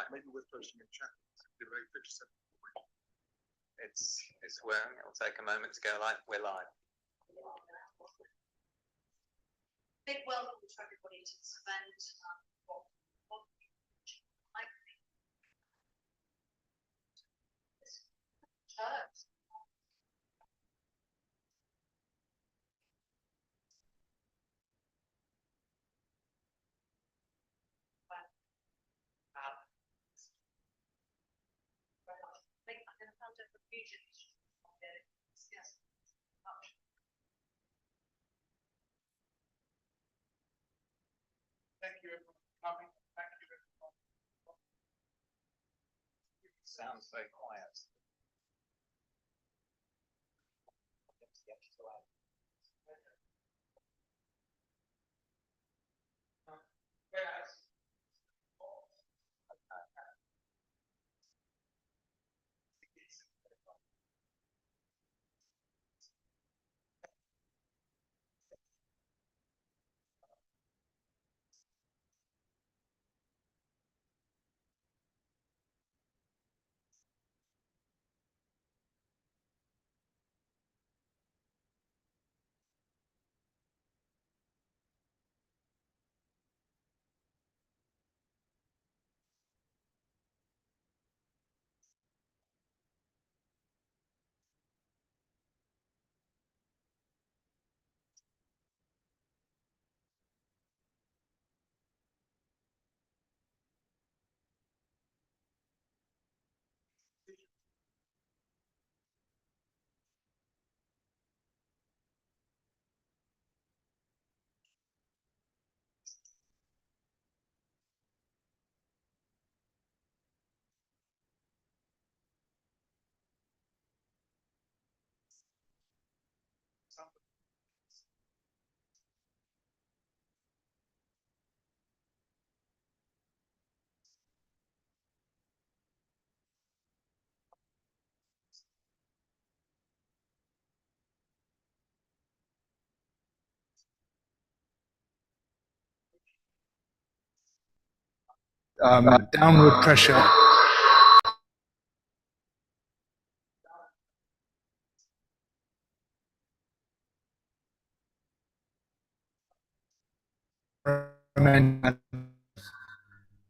right. Maybe worth posting in chat. It's working. It'll take a moment to go live. We're live. Big welcome to everybody to this event. Church. Thank you everyone for coming. Thank you everyone. Sounds so quiet. Downward pressure.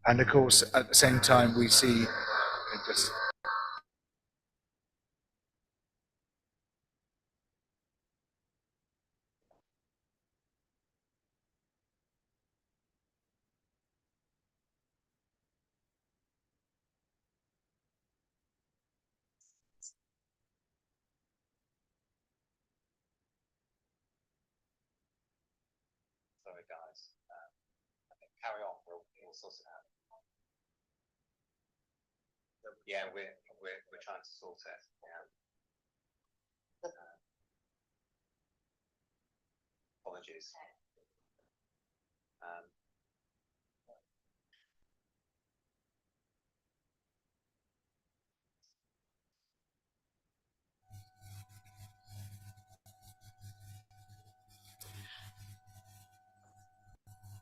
And of course, at the same time, we see just Sorry, guys. I think carry on. We'll sort it out. Yeah, we're trying to sort it. Yeah. Apologies.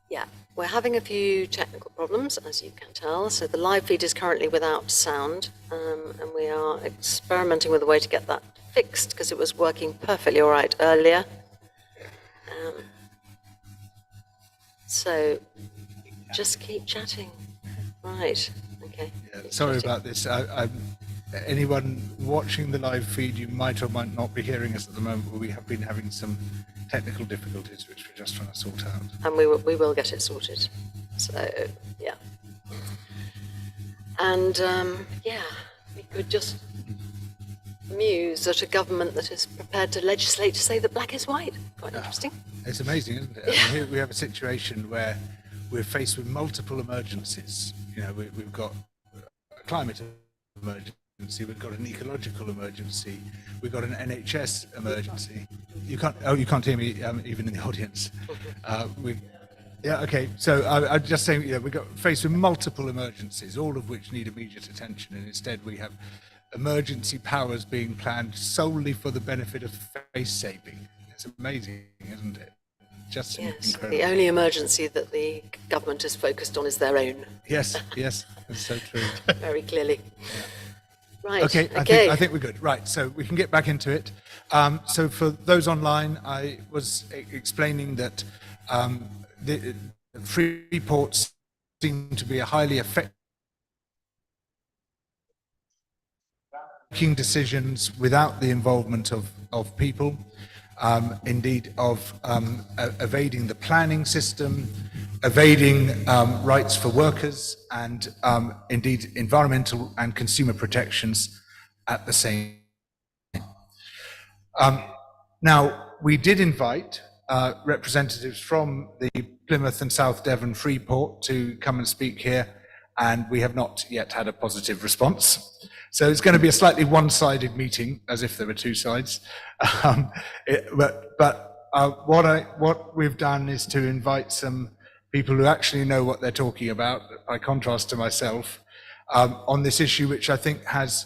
Yeah, we're having a few technical problems, as you can tell. So the live feed is currently without sound, and we are experimenting with a way to get that fixed because it was working perfectly all right earlier. So just keep chatting. Right, okay. yeah, sorry about this. Anyone watching the live feed, you might or might not be hearing us at the moment, but we have been having some technical difficulties, which we're just trying to sort out. And we will get it sorted. So, yeah. And, yeah, we could just muse at a government that is prepared to legislate to say that black is white. Quite interesting. It's amazing, isn't it? I mean, here we have a situation where we're faced with multiple emergencies. You know, we've got a climate emergency, we've got an ecological emergency, we've got an NHS emergency. You can't hear me even in the audience. Yeah, okay. So I'm just saying, you know, we got faced with multiple emergencies, all of which need immediate attention, and instead we have emergency powers being planned solely for the benefit of face saving. It's amazing, isn't it? just Yes, incredible. the only emergency that the government is focused on is their own, Yes, yes, that's so true. very clearly. Right, Okay, I think we're good. Right, so we can get back into it. So for those online, I was explaining that the Freeports seem to be a highly effective making decisions without the involvement of people, indeed of evading the planning system, evading rights for workers, and indeed environmental and consumer protections at the same time. Now, we did invite representatives from the Plymouth and South Devon Freeport to come and speak here, and we have not yet had a positive response. So it's going to be a slightly one-sided meeting, as if there were two sides. What we've done is to invite some people who actually know what they're talking about, by contrast to myself, on this issue, which I think has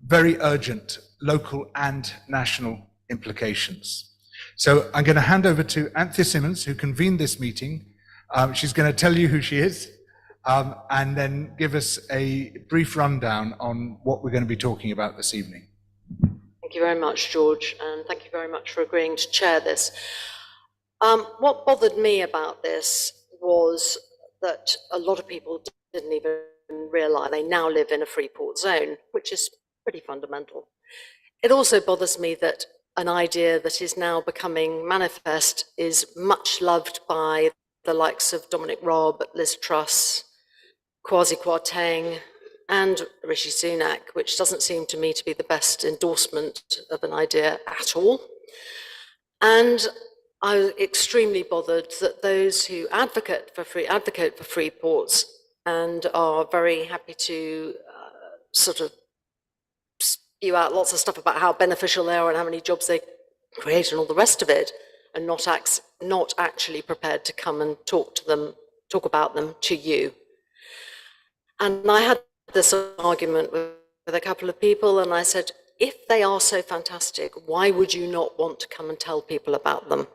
very urgent local and national implications. So I'm going to hand over to Anthea Simmons, who convened this meeting. She's going to tell you who she is, and then give us a brief rundown on what we're going to be talking about this evening. Thank you very much, George, and thank you very much for agreeing to chair this. What bothered me about this was that a lot of people didn't even realise they now live in a Freeport zone, which is pretty fundamental. It also bothers me that an idea that is now becoming manifest is much loved by the likes of Dominic Raab, Liz Truss, Kwasi Kwarteng, and Rishi Sunak, which doesn't seem to me to be the best endorsement of an idea at all. And I was extremely bothered that those who advocate for free ports and are very happy to sort of spew out lots of stuff about how beneficial they are and how many jobs they create and all the rest of it, and not actually prepared to come and talk about them to you. And I had this argument with a couple of people, and I said, if they are so fantastic, why would you not want to come and tell people about them?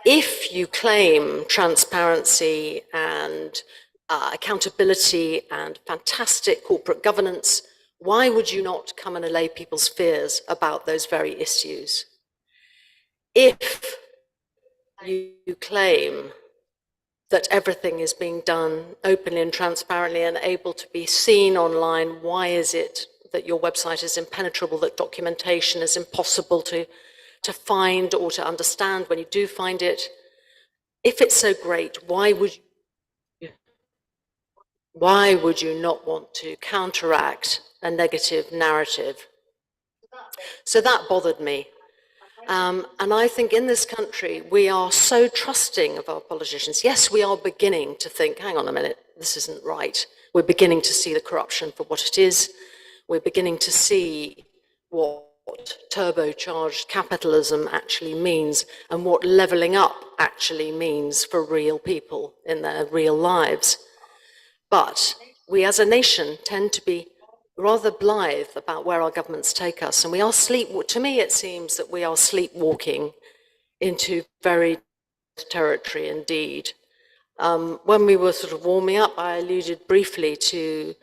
If you claim transparency and accountability and fantastic corporate governance, why would you not come and allay people's fears about those very issues? If you claim that everything is being done openly and transparently and able to be seen online, why is it that your website is impenetrable, that documentation is impossible to find or to understand when you do find it? If it's so great, why would you not want to counteract a negative narrative? So that bothered me. And I think in this country, we are so trusting of our politicians. Yes, we are beginning to think, hang on a minute, this isn't right. We're beginning to see the corruption for what it is. We're beginning to see what turbocharged capitalism actually means and what leveling up actually means for real people in their real lives. But we as a nation tend to be rather blithe about where our governments take us. And we are to me, it seems that we are sleepwalking into very territory indeed. When we were sort of warming up, I alluded briefly to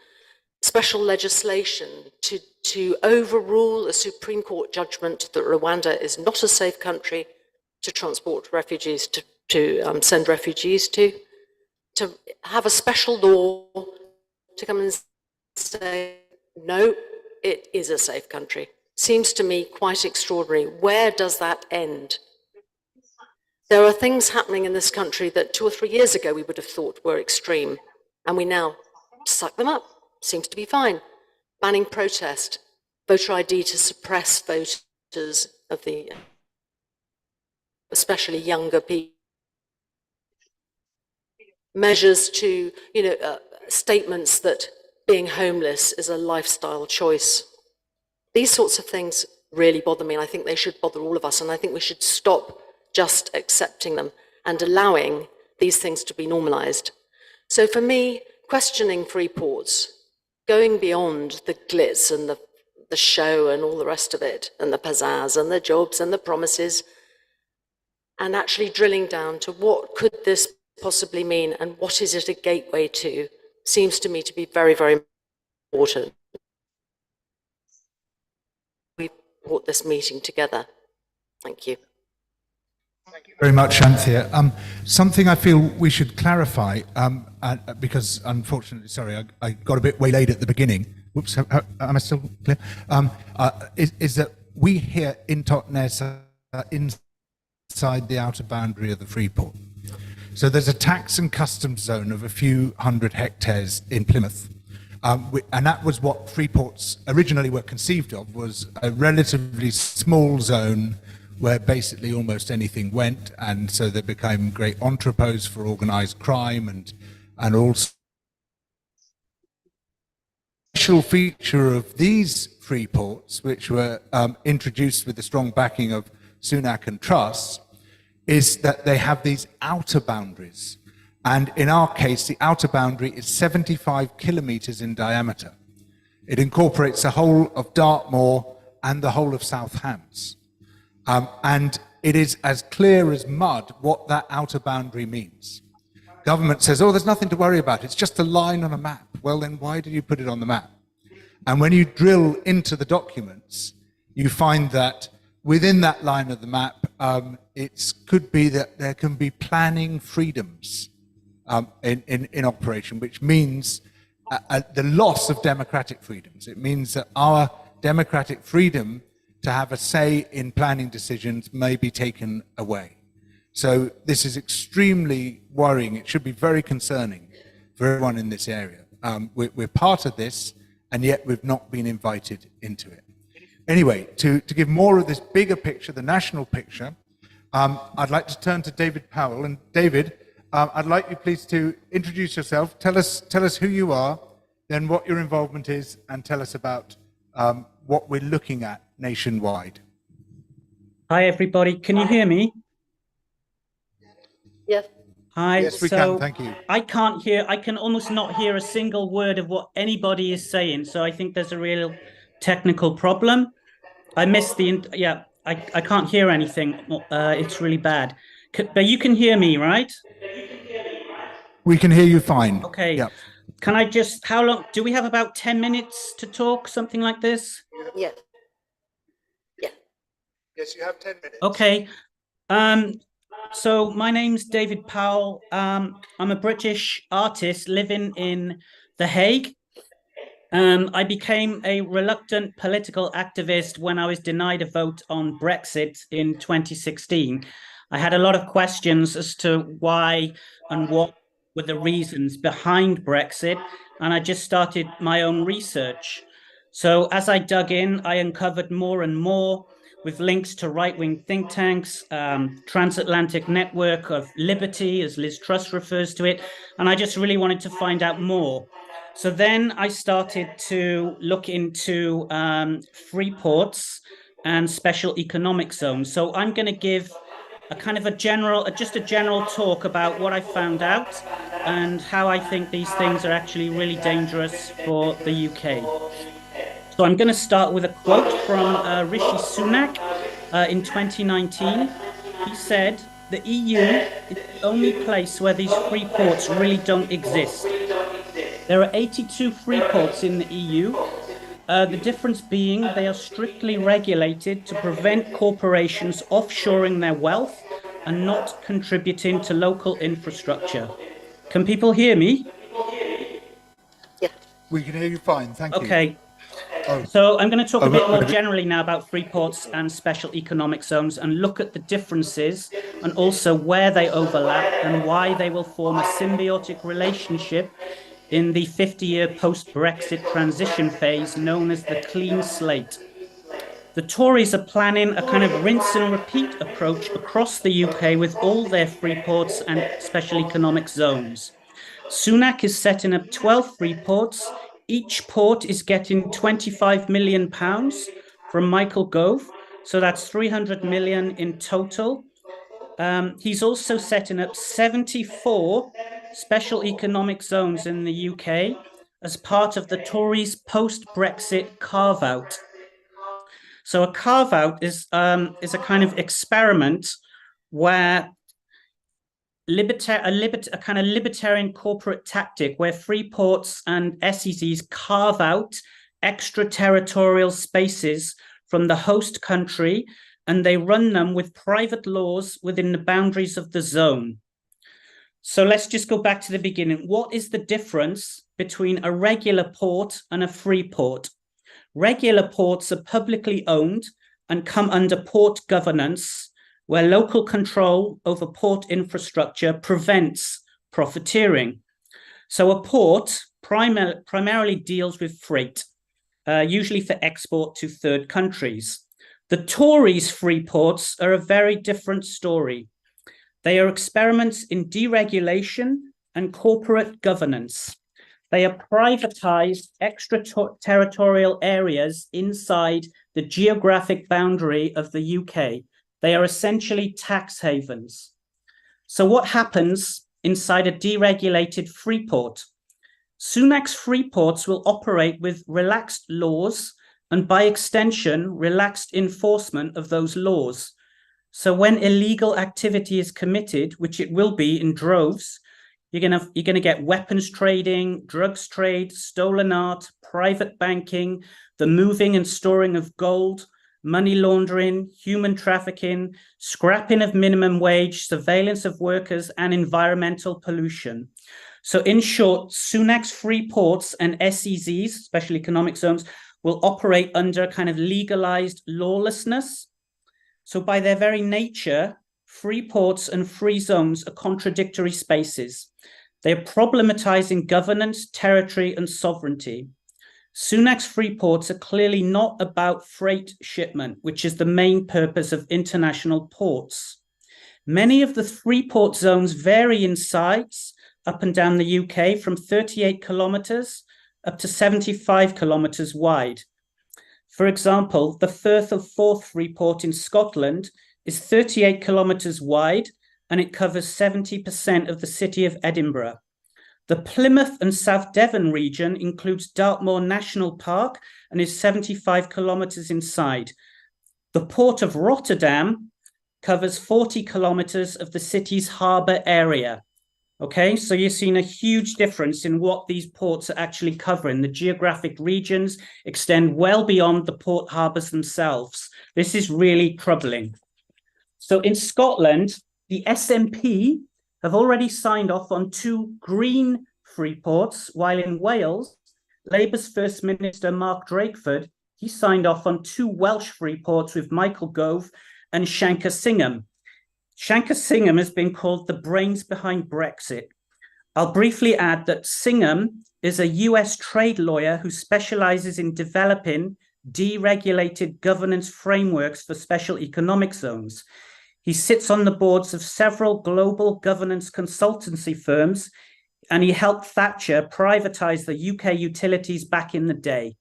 special legislation to overrule a Supreme Court judgment that Rwanda is not a safe country to transport refugees, to send refugees to have a special law to come and say, no, it is a safe country. Seems to me quite extraordinary. Where does that end? There are things happening in this country that 2 or 3 years ago we would have thought were extreme, and we now suck them up. Seems to be fine. Banning protest, voter ID to suppress voters of the, especially younger people. Measures to, statements that being homeless is a lifestyle choice. These sorts of things really bother me, and I think they should bother all of us, and I think we should stop just accepting them and allowing these things to be normalized. So for me, questioning free ports, going beyond the glitz and the show and all the rest of it, and the pizzazz and the jobs and the promises, and actually drilling down to what could this possibly mean and what is it a gateway to seems to me to be very, very important. We brought this meeting together. Thank you. Thank you very much, Anthea. Something I feel we should clarify, because unfortunately, sorry, I got a bit waylaid at the beginning. Whoops, am I still clear? Is that we here in Totnes inside the outer boundary of the Freeport. So there's a tax and customs zone of a few hundred hectares in Plymouth. And that was what Freeports originally were conceived of, was a relatively small zone where basically almost anything went, and so they became great entrepôts for organized crime and also special feature of these free ports, which were introduced with the strong backing of Sunak and Truss, is that they have these outer boundaries. And in our case, the outer boundary is 75 kilometers in diameter. It incorporates the whole of Dartmoor and the whole of South Hants. And it is as clear as mud what that outer boundary means. Government says, oh, there's nothing to worry about. It's just a line on a map. Well, then why did you put it on the map? And when you drill into the documents, you find that within that line of the map, it could be that there can be planning freedoms in operation, which means the loss of democratic freedoms. It means that our democratic freedom to have a say in planning decisions may be taken away. So this is extremely worrying. It should be very concerning for everyone in this area. We're part of this, and yet we've not been invited into it. Anyway, to give more of this bigger picture, the national picture, I'd like to turn to David Powell. And David, I'd like you please to introduce yourself, tell us who you are, then what your involvement is, and tell us about what we're looking at nationwide. Hi, everybody. Can you hear me? Yes. Hi. Yes, we can. Thank you. I can almost not hear a single word of what anybody is saying. So I think there's a real technical problem. I missed I can't hear anything. It's really bad. But you can hear me, right? We can hear you fine. Okay. Yep. Can I just, how long, do we have about 10 minutes to talk, something like this? Yeah. Yeah. Yes, you have 10 minutes. Okay. So my name's David Powell. I'm a British artist living in The Hague. I became a reluctant political activist when I was denied a vote on Brexit in 2016. I had a lot of questions as to why and what were the reasons behind Brexit, and I just started my own research. So as I dug in, I uncovered more and more with links to right-wing think tanks, transatlantic network of liberty, as Liz Truss refers to it, and I just really wanted to find out more. So then I started to look into free ports and special economic zones. So I'm going to give a kind of a general talk about what I found out and how I think these things are actually really dangerous for the UK. So I'm going to start with a quote from Rishi Sunak in 2019. He said, "The EU is the only place where these free ports really don't exist. There are 82 free ports in the EU. The difference being they are strictly regulated to prevent corporations offshoring their wealth and not contributing to local infrastructure." Can people hear me? Yeah. We can hear you fine, thank you. Okay. So I'm going to talk a bit more generally now about free ports and special economic zones and look at the differences and also where they overlap and why they will form a symbiotic relationship in the 50-year post-Brexit transition phase known as the clean slate. The Tories are planning a kind of rinse and repeat approach across the UK with all their free ports and special economic zones. Sunak is setting up 12 free ports. Each port is getting £25 million from Michael Gove, so that's 300 million in total. He's also setting up 74 special economic zones in the UK as part of the Tories' post-Brexit carve-out. So a carve-out is a kind of experiment where a kind of libertarian corporate tactic where free ports and SEZs carve out extraterritorial spaces from the host country, and they run them with private laws within the boundaries of the zone. So let's just go back to the beginning. What is the difference between a regular port and a free port? Regular ports are publicly owned and come under port governance, where local control over port infrastructure prevents profiteering. So a port primarily deals with freight, usually for export to third countries. The Tories' free ports are a very different story. They are experiments in deregulation and corporate governance. They are privatized extraterritorial areas inside the geographic boundary of the UK. They are essentially tax havens. So what happens inside a deregulated free port? Sunak's free ports will operate with relaxed laws and by extension, relaxed enforcement of those laws. So when illegal activity is committed, which it will be in droves, you're gonna get weapons trading, drugs trade, stolen art, private banking, the moving and storing of gold, money laundering, human trafficking, scrapping of minimum wage, surveillance of workers, and environmental pollution. So in short, Sunak's free ports and SEZs, special economic zones, will operate under kind of legalized lawlessness. So by their very nature, free ports and free zones are contradictory spaces. They are problematizing governance, territory, and sovereignty. Sunak's free ports are clearly not about freight shipment, which is the main purpose of international ports. Many of the free port zones vary in size up and down the UK from 38 kilometres up to 75 kilometres wide. For example, the Firth of Forth free port in Scotland is 38 kilometres wide and it covers 70% of the city of Edinburgh. The Plymouth and South Devon region includes Dartmoor National Park and is 75 kilometres inside. The Port of Rotterdam covers 40 kilometres of the city's harbour area. Okay, so you're seeing a huge difference in what these ports are actually covering. The geographic regions extend well beyond the port harbours themselves. This is really troubling. So in Scotland, the SNP have already signed off on 2 green free ports, while in Wales, Labour's First Minister Mark Drakeford, he signed off on 2 Welsh free ports with Michael Gove and Shankar Singham. Shankar Singham has been called the brains behind Brexit. I'll briefly add that Singham is a US trade lawyer who specializes in developing deregulated governance frameworks for special economic zones. He sits on the boards of several global governance consultancy firms, and he helped Thatcher privatize the UK utilities back in the day.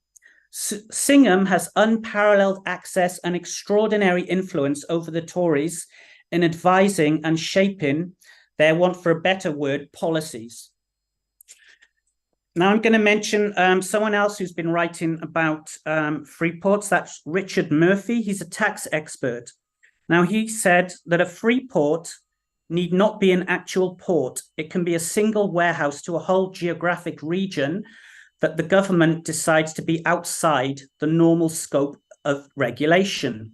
Singham has unparalleled access and extraordinary influence over the Tories in advising and shaping their, want for a better word, policies. Now I'm going to mention someone else who's been writing about free ports. That's Richard Murphy. He's a tax expert. Now, he said that a free port need not be an actual port. It can be a single warehouse to a whole geographic region that the government decides to be outside the normal scope of regulation.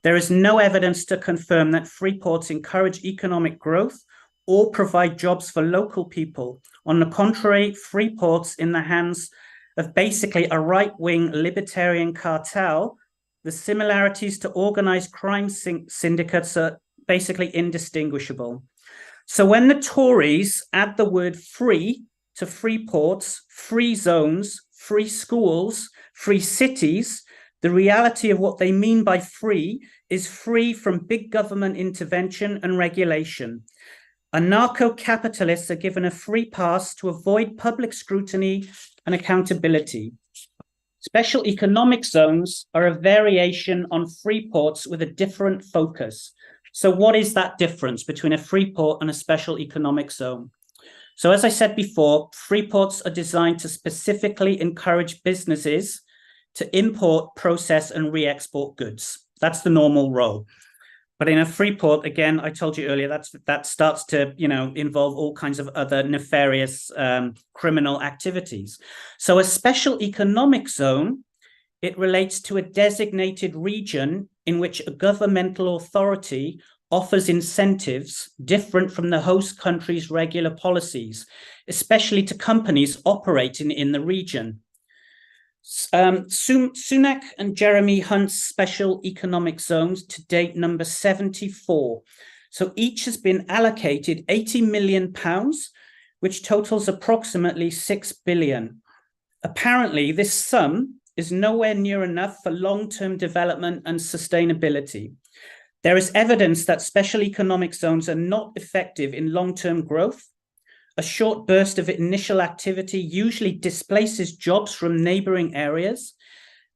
There is no evidence to confirm that free ports encourage economic growth or provide jobs for local people. On the contrary, free ports in the hands of basically a right-wing libertarian cartel, the similarities to organized crime syndicates are basically indistinguishable. So when the Tories add the word free to free ports, free zones, free schools, free cities, the reality of what they mean by free is free from big government intervention and regulation. Anarcho-capitalists are given a free pass to avoid public scrutiny and accountability. Special economic zones are a variation on free ports with a different focus. So what is that difference between a free port and a special economic zone? So as I said before, free ports are designed to specifically encourage businesses to import, process, and re-export goods. That's the normal role. But in a Freeport, again, I told you earlier, that starts to, involve all kinds of other nefarious criminal activities. So a special economic zone, it relates to a designated region in which a governmental authority offers incentives different from the host country's regular policies, especially to companies operating in the region. Sunak and Jeremy Hunt's special economic zones to date number 74. So each has been allocated £80 million, which totals approximately 6 billion. Apparently, this sum is nowhere near enough for long-term development and sustainability. There is evidence that special economic zones are not effective in long-term growth. A short burst of initial activity usually displaces jobs from neighboring areas.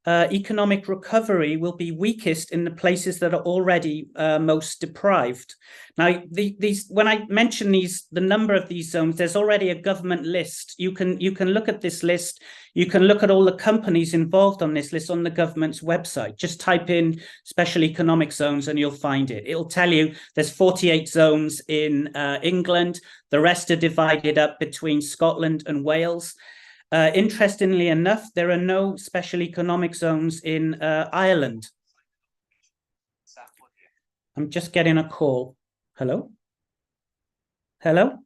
Economic recovery will be weakest in the places that are already most deprived. Now, when I mention the number of these zones, there's already a government list. You can look at this list. You can look at all the companies involved on this list on the government's website. Just type in special economic zones and you'll find it. It'll tell you there's 48 zones in England. The rest are divided up between Scotland and Wales. Interestingly enough, there are no special economic zones in Ireland. I'm just getting a call. Hello? Hello?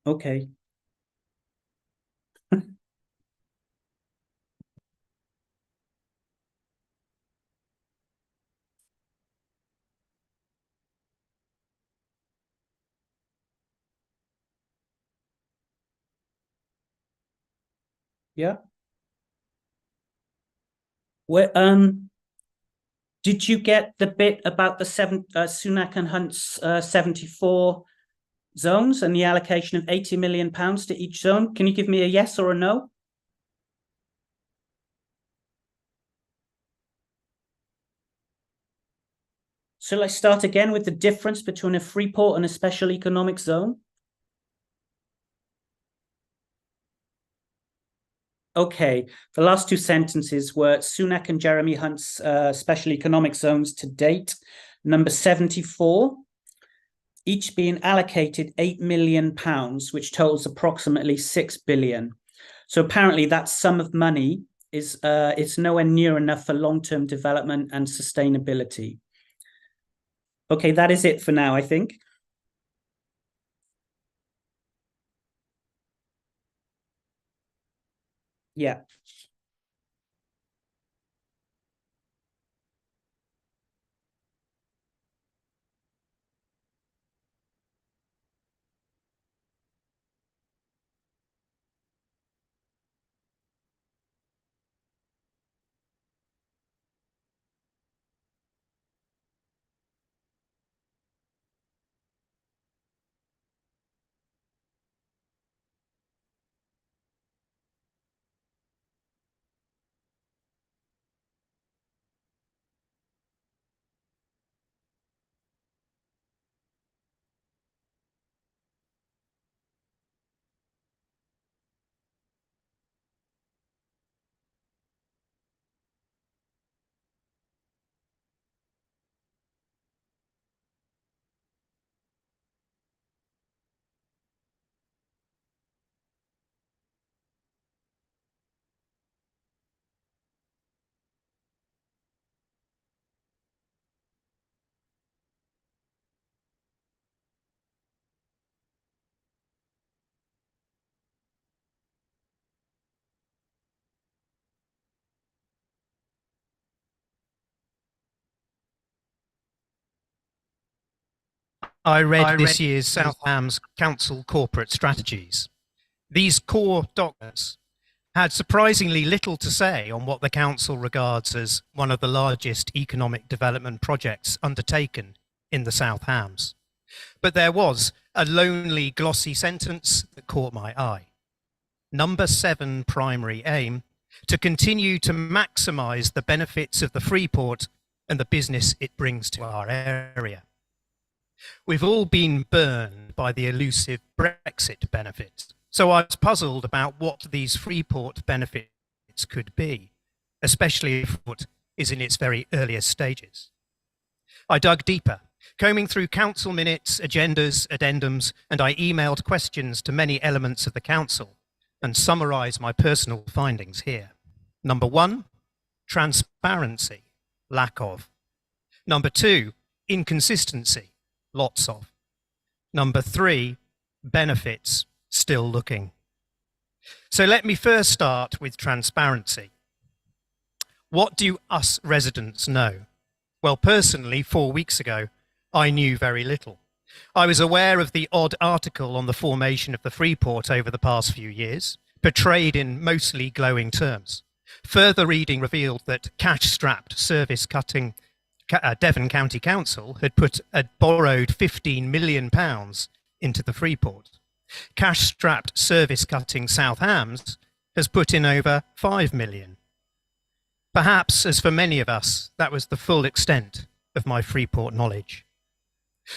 Okay. Yeah. Where, did you get the bit about the Sunak and Hunt's 74 zones and the allocation of £80 million to each zone? Can you give me a yes or a no? Shall I start again with the difference between a Freeport and a special economic zone? Okay, the last two sentences were Sunak and Jeremy Hunt's special economic zones to date, number 74, each being allocated £8 million, which totals approximately 6 billion. So apparently that sum of money is it's nowhere near enough for long-term development and sustainability. Okay, that is it for now, I think. Yeah. I read this year's Southam's Council Corporate Strategies. These core documents had surprisingly little to say on what the Council regards as one of the largest economic development projects undertaken in the South Hams. But there was a lonely, glossy sentence that caught my eye. Number 7 primary aim, to continue to maximise the benefits of the Freeport and the business it brings to our area. We've all been burned by the elusive Brexit benefits, so I was puzzled about what these Freeport benefits benefits could be, especially if it is in its very earliest stages. I dug deeper, combing through council minutes, agendas, addendums, and I emailed questions to many elements of the council and summarised my personal findings here. Number 1, transparency, lack of. Number 2, inconsistency, lots of. Number 3, benefits, still looking. So let me first start with transparency. What do us residents know? Well, personally, 4 weeks ago, I knew very little. I was aware of the odd article on the formation of the Freeport over the past few years, portrayed in mostly glowing terms. Further reading revealed that cash-strapped service-cutting Devon County Council had borrowed £15 million into the Freeport. Cash-strapped service-cutting South Hams has put in over £5 million. Perhaps, as for many of us, that was the full extent of my Freeport knowledge.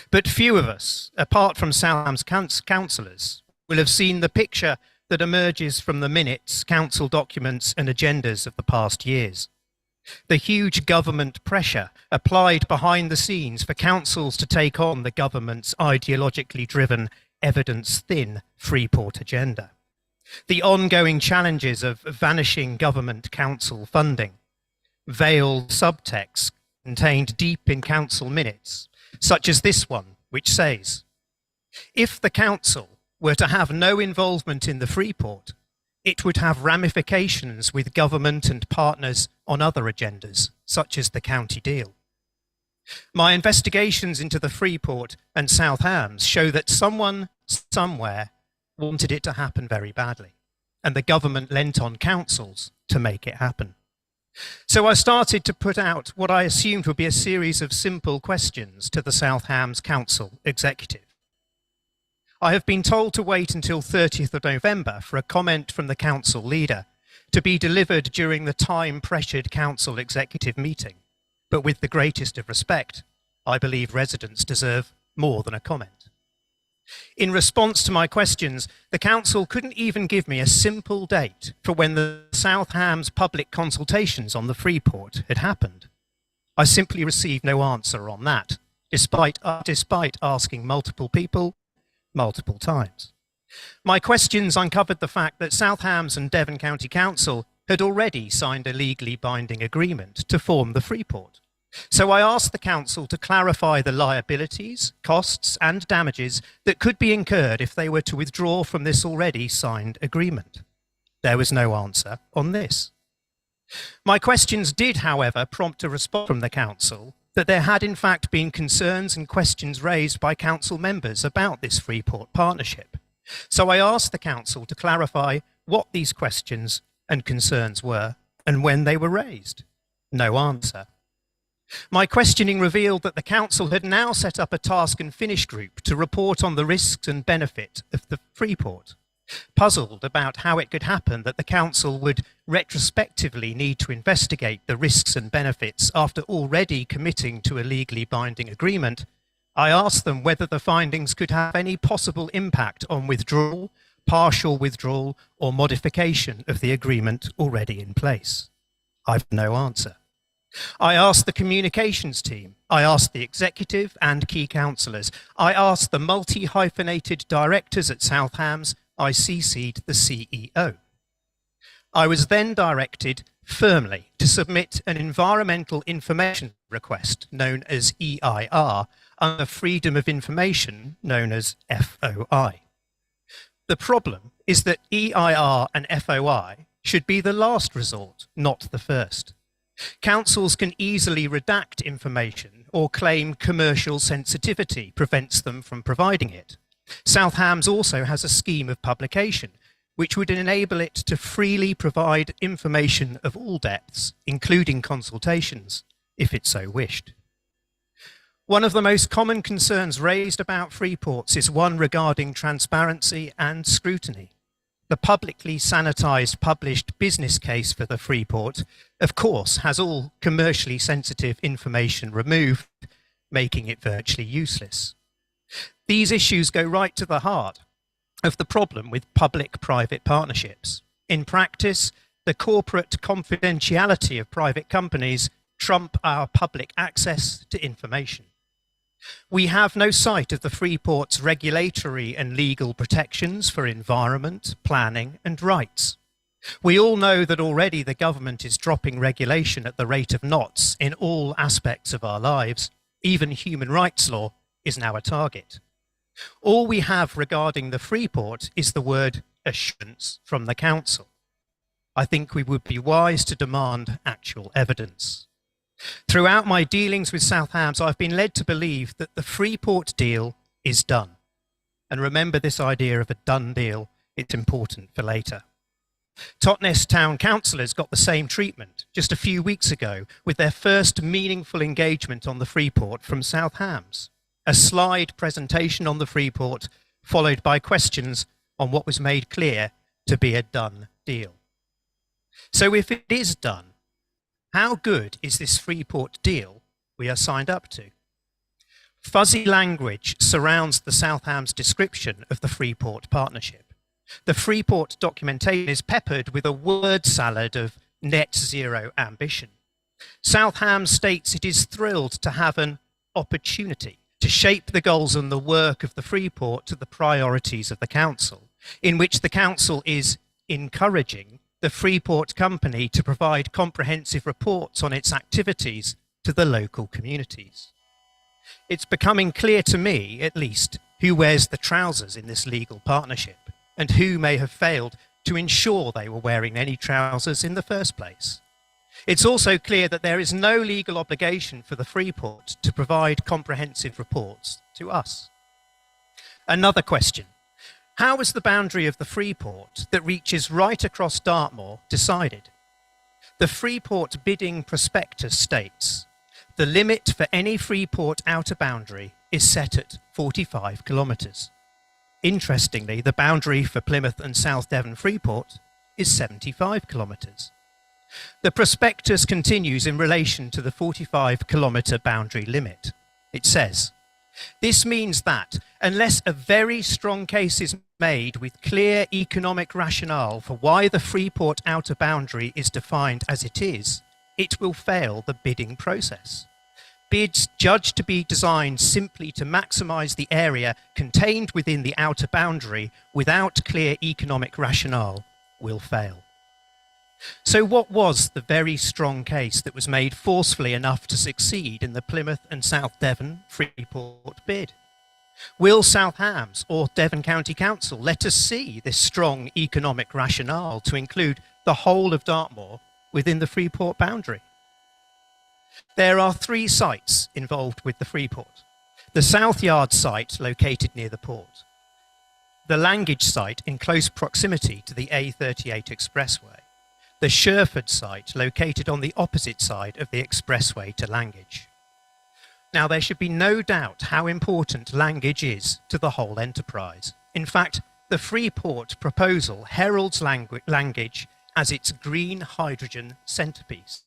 But few of us, apart from South Hams councillors, will have seen the picture that emerges from the minutes, council documents and agendas of the past years. The huge government pressure applied behind the scenes for councils to take on the government's ideologically driven, evidence-thin Freeport agenda. The ongoing challenges of vanishing government council funding, veiled subtext contained deep in council minutes, such as this one, which says, if the council were to have no involvement in the Freeport, it would have ramifications with government and partners on other agendas, such as the county deal. My investigations into the Freeport and South Hams show that someone, somewhere, wanted it to happen very badly, and the government lent on councils to make it happen. So I started to put out what I assumed would be a series of simple questions to the South Hams Council executive. I have been told to wait until 30th of November for a comment from the council leader to be delivered during the time-pressured council executive meeting. But with the greatest of respect, I believe residents deserve more than a comment. In response to my questions, the council couldn't even give me a simple date for when the South Hams public consultations on the Freeport had happened. I simply received no answer on that, despite asking multiple people, multiple times. My questions uncovered the fact that South Hams and Devon County Council had already signed a legally binding agreement to form the Freeport. So I asked the council to clarify the liabilities, costs and damages that could be incurred if they were to withdraw from this already signed agreement. There was no answer on this. My questions did, however, prompt a response from the council that there had in fact been concerns and questions raised by council members about this Freeport partnership. So I asked the council to clarify what these questions and concerns were and when they were raised. No answer. My questioning revealed that the council had now set up a task and finish group to report on the risks and benefit of the Freeport. Puzzled about how it could happen that the council would retrospectively need to investigate the risks and benefits after already committing to a legally binding agreement, I asked them whether the findings could have any possible impact on withdrawal, partial withdrawal, or modification of the agreement already in place. I've no answer. I asked the communications team, I asked the executive and key councillors, I asked the multi-hyphenated directors at South Hams, I CC'd the CEO. I was then directed firmly to submit an environmental information request known as EIR under Freedom of Information known as FOI. The problem is that EIR and FOI should be the last resort, not the first. Councils can easily redact information or claim commercial sensitivity prevents them from providing it. South Hams also has a scheme of publication which would enable it to freely provide information of all depths, including consultations, if it so wished. One of the most common concerns raised about Freeports is one regarding transparency and scrutiny. The publicly sanitised published business case for the Freeport, of course, has all commercially sensitive information removed, making it virtually useless. These issues go right to the heart of the problem with public-private partnerships. In practice, the corporate confidentiality of private companies trump our public access to information. We have no sight of the Freeport's regulatory and legal protections for environment, planning and rights. We all know that already the government is dropping regulation at the rate of knots in all aspects of our lives. Even human rights law is now a target. All we have regarding the Freeport is the word assurance from the council. I think we would be wise to demand actual evidence. Throughout my dealings with South Hams, I've been led to believe that the Freeport deal is done. And remember this idea of a done deal, it's important for later. Totnes Town councillors got the same treatment just a few weeks ago with their first meaningful engagement on the Freeport from South Hams. A slide presentation on the Freeport, followed by questions on what was made clear to be a done deal. So if it is done, how good is this Freeport deal we are signed up to? Fuzzy language surrounds the South Hams description of the Freeport partnership. The Freeport documentation is peppered with a word salad of net zero ambition. South Hams states it is thrilled to have an opportunity to shape the goals and the work of the Freeport to the priorities of the council, in which the council is encouraging the Freeport company to provide comprehensive reports on its activities to the local communities. It's becoming clear to me, at least, who wears the trousers in this legal partnership, and who may have failed to ensure they were wearing any trousers in the first place. It's also clear that there is no legal obligation for the Freeport to provide comprehensive reports to us. Another question: how was the boundary of the Freeport that reaches right across Dartmoor decided? The Freeport bidding prospectus states the limit for any Freeport outer boundary is set at 45 kilometres. Interestingly, the boundary for Plymouth and South Devon Freeport is 75 kilometres. The prospectus continues in relation to the 45-kilometre boundary limit. It says, this means that unless a very strong case is made with clear economic rationale for why the Freeport outer boundary is defined as it is, it will fail the bidding process. Bids judged to be designed simply to maximise the area contained within the outer boundary without clear economic rationale will fail. So what was the very strong case that was made forcefully enough to succeed in the Plymouth and South Devon Freeport bid? Will South Hams or Devon County Council let us see this strong economic rationale to include the whole of Dartmoor within the Freeport boundary? There are 3 sites involved with the Freeport. The South Yard site located near the port, the Langage site in close proximity to the A38 expressway, the Sherford site located on the opposite side of the expressway to Langage. Now, there should be no doubt how important Langage is to the whole enterprise. In fact, the Freeport proposal heralds Langage as its green hydrogen centrepiece.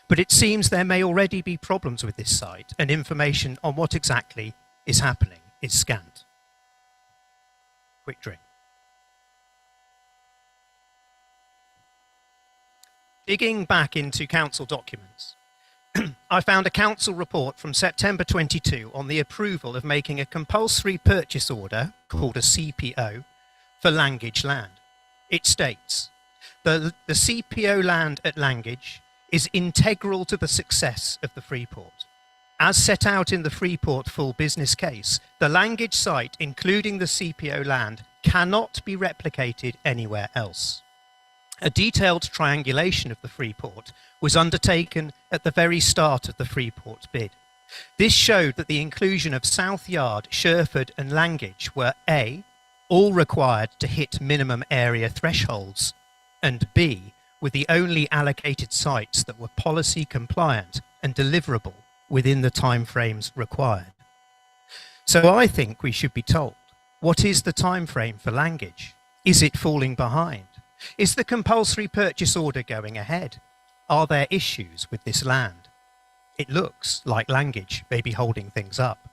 But it seems there may already be problems with this site, and information on what exactly is happening is scant. Quick drink. Digging back into council documents, I found a council report from September 22 on the approval of making a compulsory purchase order, called a CPO, for Langage land. It states, the CPO land at Langage is integral to the success of the Freeport. As set out in the Freeport full business case, the Langage site, including the CPO land, cannot be replicated anywhere else. A detailed triangulation of the Freeport was undertaken at the very start of the Freeport bid. This showed that the inclusion of South Yard, Sherford and Langage were A, all required to hit minimum area thresholds, and B, were the only allocated sites that were policy compliant and deliverable within the timeframes required. So I think we should be told, what is the timeframe for Langage? Is it falling behind? Is the compulsory purchase order going ahead? Are there issues with this land? It looks like Langage may be holding things up.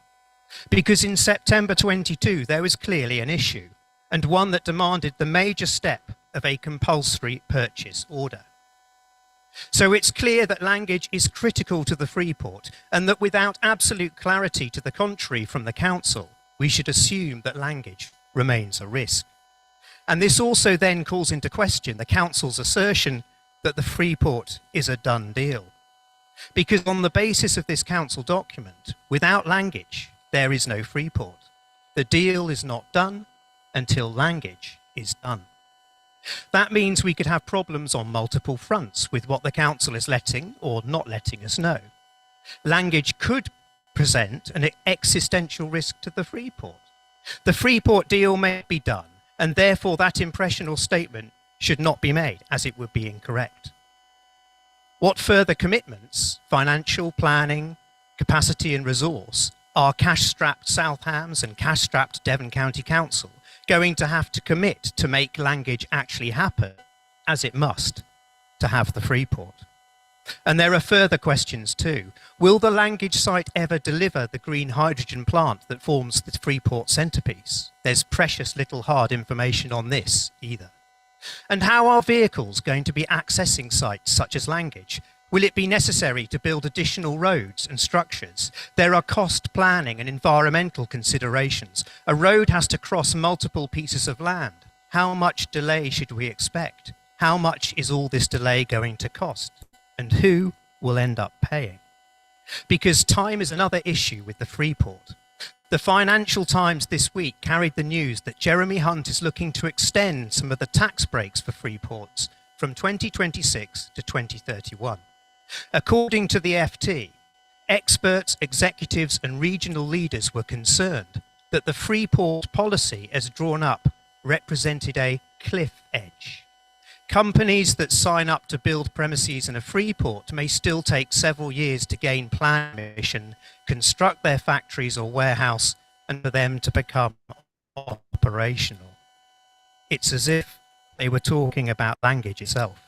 Because in September 22, there was clearly an issue, and one that demanded the major step of a compulsory purchase order. So it's clear that language is critical to the Freeport, and that without absolute clarity to the contrary from the Council, we should assume that language remains a risk. And this also then calls into question the Council's assertion that the Freeport is a done deal. Because on the basis of this Council document, without language, there is no Freeport. The deal is not done until language is done. That means we could have problems on multiple fronts with what the Council is letting or not letting us know. Language could present an existential risk to the Freeport. The Freeport deal may be done, and therefore that impression or statement should not be made, as it would be incorrect. What further commitments, financial, planning, capacity and resource, are cash-strapped South Hams and cash-strapped Devon County Council going to have to commit to make language actually happen, as it must, to have the Freeport? And there are further questions too. Will the language site ever deliver the green hydrogen plant that forms the Freeport centrepiece? There's precious little hard information on this either. And how are vehicles going to be accessing sites such as language? Will it be necessary to build additional roads and structures? There are cost planning and environmental considerations. A road has to cross multiple pieces of land. How much delay should we expect? How much is all this delay going to cost? And who will end up paying? Because time is another issue with the Freeport. The Financial Times this week carried the news that Jeremy Hunt is looking to extend some of the tax breaks for Freeports from 2026 to 2031. According to the FT, experts, executives and regional leaders were concerned that the Freeport policy as drawn up represented a cliff edge. Companies that sign up to build premises in a Freeport may still take several years to gain planning permission, construct their factories or warehouse, and for them to become operational. It's as if they were talking about language itself.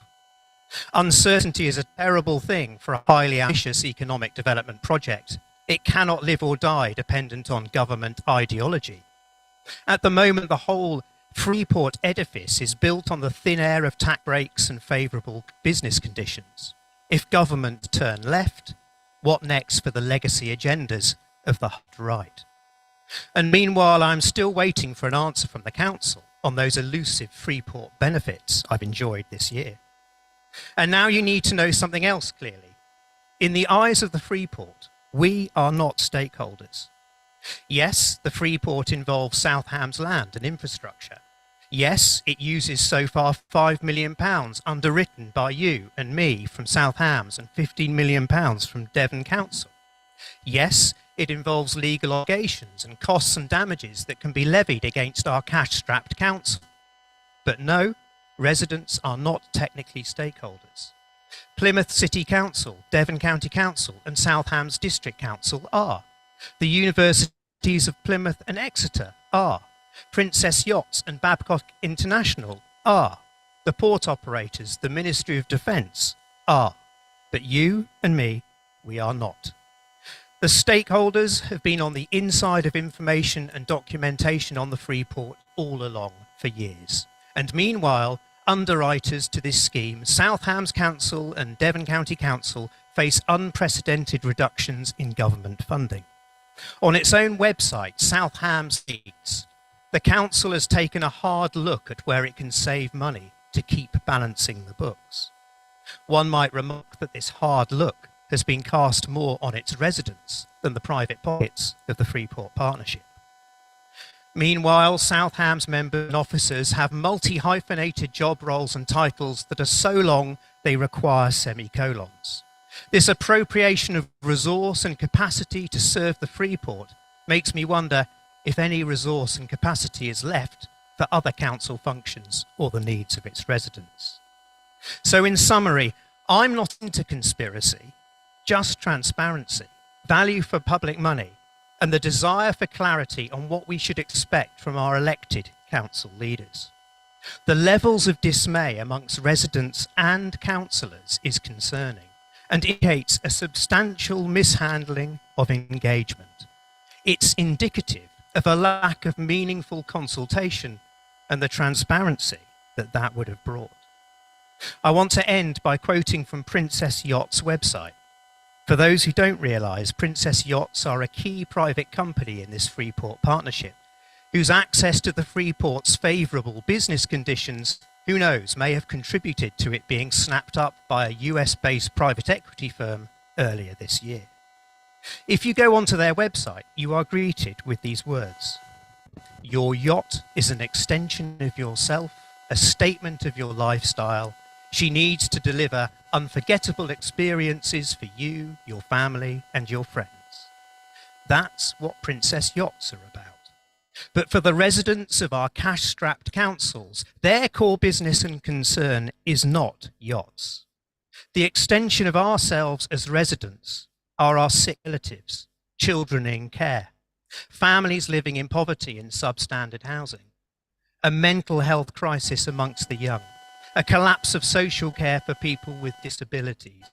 Uncertainty is a terrible thing for a highly ambitious economic development project. It cannot live or die dependent on government ideology. At the moment, the whole Freeport edifice is built on the thin air of tax breaks and favourable business conditions. If government turn left, what next for the legacy agendas of the right? And meanwhile, I'm still waiting for an answer from the Council on those elusive Freeport benefits I've enjoyed this year. And now you need to know something else clearly. In the eyes of the Freeport, we are not stakeholders. Yes, the Freeport involves South Hams land and infrastructure. Yes, it uses so far £5 million underwritten by you and me from South Hams and £15 million from Devon Council. Yes, it involves legal obligations and costs and damages that can be levied against our cash-strapped council. But no, residents are not technically stakeholders. Plymouth City Council, Devon County Council and South Hams District Council are. The universities of Plymouth and Exeter are. Princess Yachts and Babcock International are. The port operators, the Ministry of Defence are. But you and me, we are not. The stakeholders have been on the inside of information and documentation on the Freeport all along for years. And meanwhile, underwriters to this scheme, South Hams Council and Devon County Council, face unprecedented reductions in government funding. On its own website, South Hams states, the council has taken a hard look at where it can save money to keep balancing the books. One might remark that this hard look has been cast more on its residents than the private pockets of the Freeport Partnership. Meanwhile, South Hams members and officers have multi-hyphenated job roles and titles that are so long they require semicolons. This appropriation of resource and capacity to serve the Freeport makes me wonder if any resource and capacity is left for other council functions or the needs of its residents. So in summary, I'm not into conspiracy, just transparency, value for public money, and the desire for clarity on what we should expect from our elected council leaders. The levels of dismay amongst residents and councillors is concerning and indicates a substantial mishandling of engagement. It's indicative of a lack of meaningful consultation and the transparency that that would have brought. I want to end by quoting from Princess Yachts website. For those who don't realise, Princess Yachts are a key private company in this Freeport partnership, whose access to the Freeport's favourable business conditions, who knows, may have contributed to it being snapped up by a US-based private equity firm earlier this year. If you go onto their website, you are greeted with these words. Your yacht is an extension of yourself, a statement of your lifestyle. She needs to deliver unforgettable experiences for you, your family, and your friends. That's what Princess Yachts are about. But for the residents of our cash-strapped councils, their core business and concern is not yachts. The extension of ourselves as residents are our sick relatives, children in care, families living in poverty in substandard housing, a mental health crisis amongst the young, a collapse of social care for people with disabilities,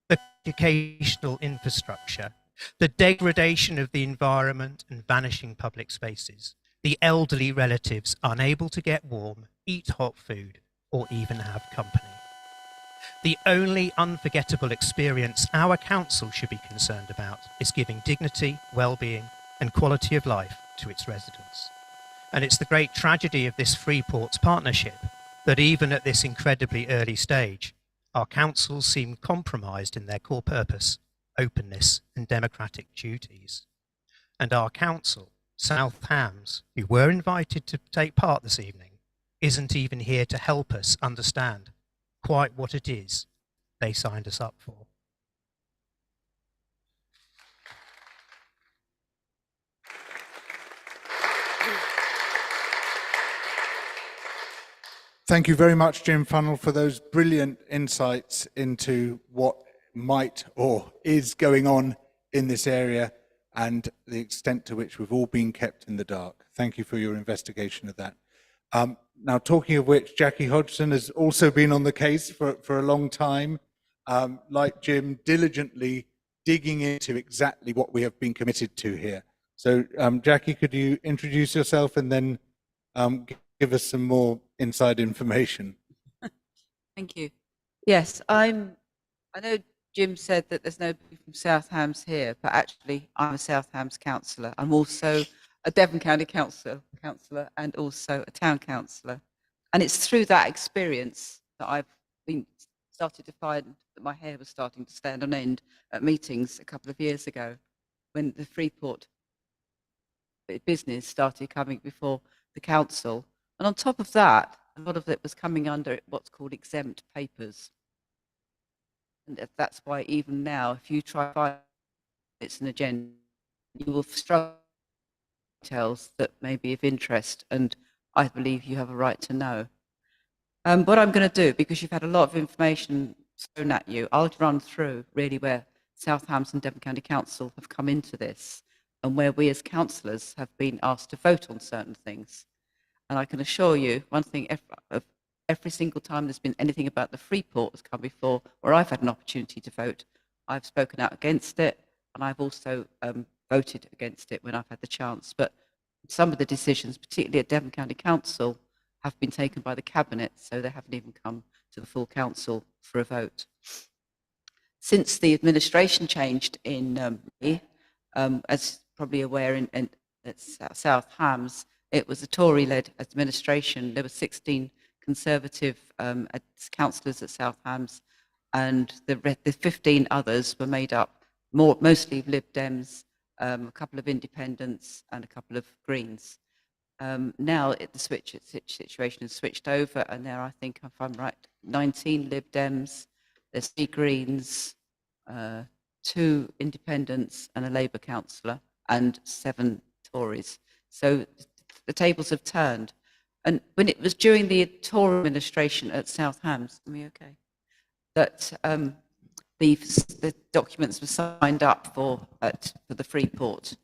the educational infrastructure, the degradation of the environment and vanishing public spaces, the elderly relatives unable to get warm, eat hot food, or even have company. The only unforgettable experience our council should be concerned about is giving dignity, well-being, and quality of life to its residents. And it's the great tragedy of this Freeport's partnership that even at this incredibly early stage, our councils seem compromised in their core purpose, openness and democratic duties. And our council, South Hams, who were invited to take part this evening, isn't even here to help us understand quite what it is they signed us up for. Thank you very much, Jim Funnell, for those brilliant insights into what might or is going on in this area and the extent to which we've all been kept in the dark. Thank you for your investigation of that. Now, talking of which, Jackie Hodgson has also been on the case for a long time, like Jim, diligently digging into exactly what we have been committed to here. So, Jackie, could you introduce yourself and then give us some more inside information? Thank you. Yes, I know Jim said that there's nobody from South Hams here, but actually I'm a South Hams councillor. I'm also a Devon County councillor and also a town councillor. And it's through that experience that I've started to find that my hair was starting to stand on end at meetings a couple of years ago when the Freeport business started coming before the council. And on top of that, a lot of it was coming under what's called exempt papers. And that's why even now, if you try to find it's an agenda, you will struggle with details that may be of interest, and I believe you have a right to know. What I'm going to do, because you've had a lot of information thrown at you, I'll run through really where South Hams and Devon County Council have come into this and where we as councillors have been asked to vote on certain things. And I can assure you, one thing, every single time there's been anything about the Freeport has come before, where I've had an opportunity to vote, I've spoken out against it, and I've also voted against it when I've had the chance. But some of the decisions, particularly at Devon County Council, have been taken by the Cabinet, so they haven't even come to the full council for a vote. Since the administration changed in May, as probably aware at South Hams, it was a Tory-led administration. There were 16 Conservative councillors at South Hams, and the 15 others were made up mostly of Lib Dems, a couple of independents, and a couple of Greens. Now the situation has switched over, and there, I think, if I'm right, 19 Lib Dems, there's 3 Greens, 2 independents, and a Labour councillor, and 7 Tories. So the tables have turned. And when it was during the Tory administration at South Hams, are we okay? That the documents were signed up for the Freeport.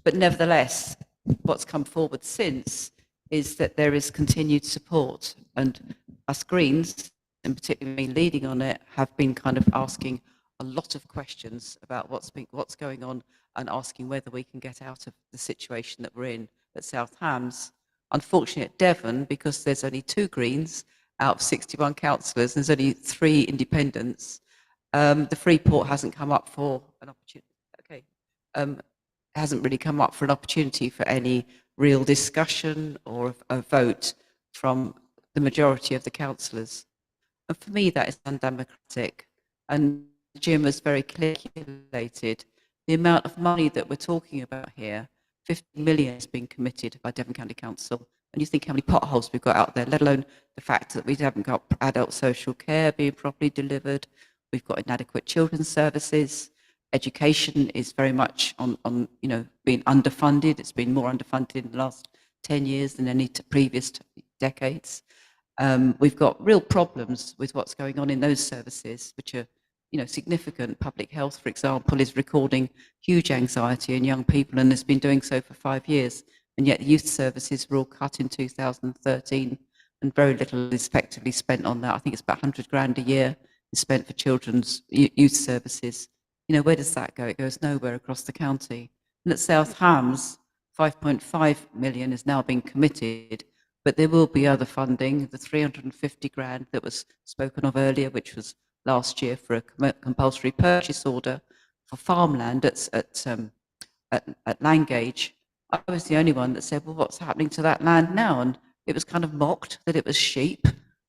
But nevertheless, what's come forward since is that there is continued support. And us Greens, and particularly leading on it, have been kind of asking a lot of questions about what's going on and asking whether we can get out of the situation that we're in at South Hams. Unfortunately, at Devon, because there's only 2 Greens out of 61 councillors, there's only 3 independents, the Freeport hasn't come up for an opportunity. Okay. Hasn't really come up for an opportunity for any real discussion or a vote from the majority of the councillors. And for me, that is undemocratic. And Jim has very clearly articulated the amount of money that we're talking about here. 50 million has been committed by Devon County Council. And you think how many potholes we've got out there, let alone the fact that we haven't got adult social care being properly delivered. We've got inadequate children's services. Education is very much on being underfunded. It's been more underfunded in the last 10 years than any previous decades. We've got real problems with what's going on in those services, which are, significant. Public health, for example, is recording huge anxiety in young people and has been doing so for 5 years. And yet youth services were all cut in 2013 and very little is effectively spent on that. I think it's about 100 grand a year is spent for children's youth services. Where does that go? It goes nowhere across the county. And at South Hams, 5.5 million is now being committed, but there will be other funding. The 350 grand that was spoken of earlier, which was last year for a compulsory purchase order for farmland at Langage. I was the only one that said, well, what's happening to that land now? And it was kind of mocked that it was sheep.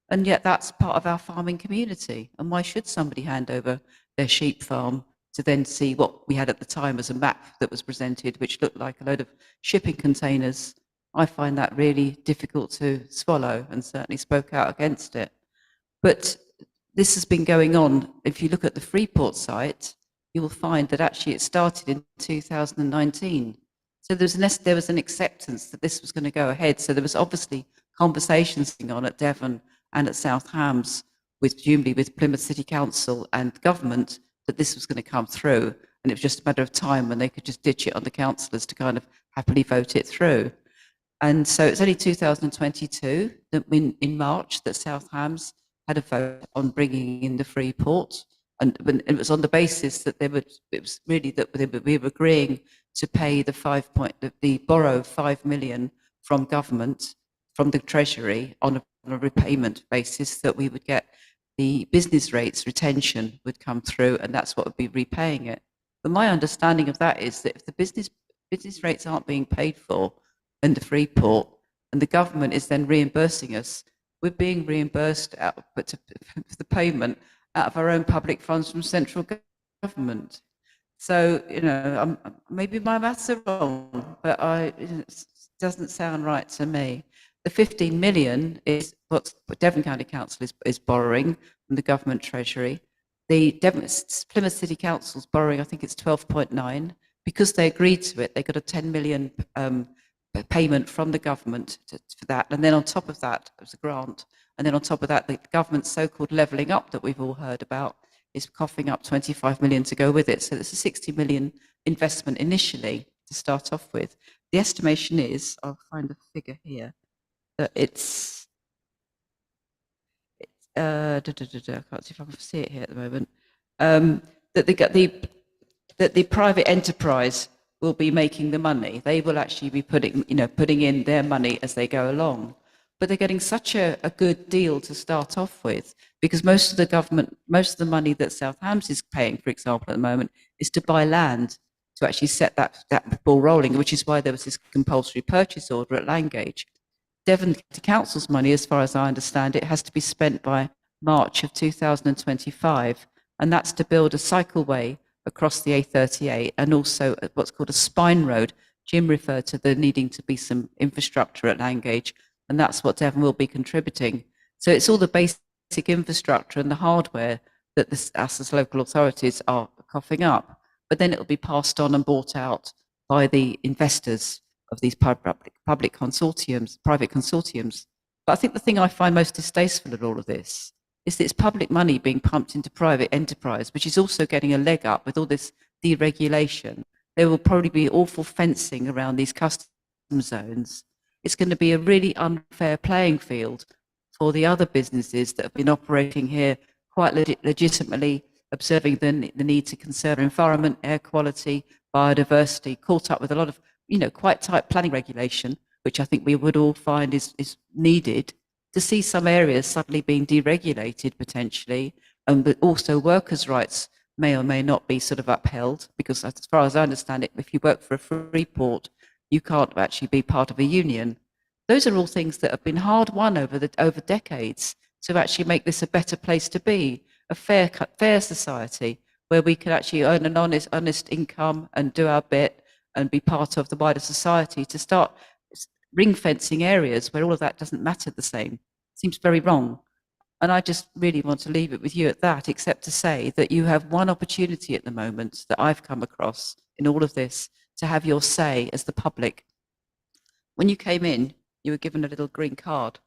And yet that's part of our farming community. And why should somebody hand over their sheep farm to then see what we had at the time as a map that was presented, which looked like a load of shipping containers? I find that really difficult to swallow and certainly spoke out against it. But this has been going on. If you look at the Freeport site, you will find that actually it started in 2019. So there was an acceptance that this was going to go ahead. So there was obviously conversations going on at Devon and at South Hams, presumably with Plymouth City Council and government, that this was going to come through. And it was just a matter of time when they could just ditch it on the councillors to kind of happily vote it through. And so it's only 2022 that in March that South Hams had a vote on bringing in the Freeport. And it was on the basis that we were agreeing to pay borrow 5 million from government, from the Treasury on a repayment basis, that we would get the business rates retention would come through, and that's what would be repaying it. But my understanding of that is that if the business rates aren't being paid for in the Freeport, and the government is then reimbursing us, we're being reimbursed for the payment out of our own public funds from central government. So, maybe my maths are wrong, but it doesn't sound right to me. The 15 million is what Devon County Council is borrowing from the government treasury. The Plymouth City Council's borrowing, I think it's 12.9. Because they agreed to it, they got a 10 million payment from the government for that. And then on top of that, it was a grant. And then on top of that, the government's so-called levelling up that we've all heard about is coughing up 25 million to go with it. So it's a 60 million investment initially to start off with. The estimation is, I'll find the figure here, that it's I can't see if I can see it here at the moment, that the private enterprise will be making the money. They will actually be putting in their money as they go along. But they're getting such a good deal to start off with, because most of the money that South Hams is paying, for example, at the moment, is to buy land to actually set that ball rolling, which is why there was this compulsory purchase order at Langage. Devon Council's money, as far as I understand it, has to be spent by March of 2025, and that's to build a cycleway across the A38 and also what's called a spine road. Jim referred to there needing to be some infrastructure at Langage, and that's what Devon will be contributing. So it's all the basic infrastructure and the hardware that us as local authorities are coughing up, but then it will be passed on and bought out by the investors of these private consortiums. But I think the thing I find most distasteful of all of this is that it's public money being pumped into private enterprise, which is also getting a leg up with all this deregulation. There will probably be awful fencing around these custom zones. It's going to be a really unfair playing field for the other businesses that have been operating here quite legitimately, observing the need to conserve environment, air quality, biodiversity, caught up with a lot of quite tight planning regulation, which I think we would all find is needed, to see some areas suddenly being deregulated potentially, but also workers' rights may or may not be sort of upheld, because as far as I understand it, if you work for a Freeport, you can't actually be part of a union. Those are all things that have been hard won over decades to actually make this a better place to be, a fair society where we can actually earn an honest income and do our bit and be part of the wider society. To start ring fencing areas where all of that doesn't matter the same seems very wrong. And I just really want to leave it with you at that, except to say that you have one opportunity at the moment that I've come across in all of this to have your say as the public. When you came in, you were given a little green card.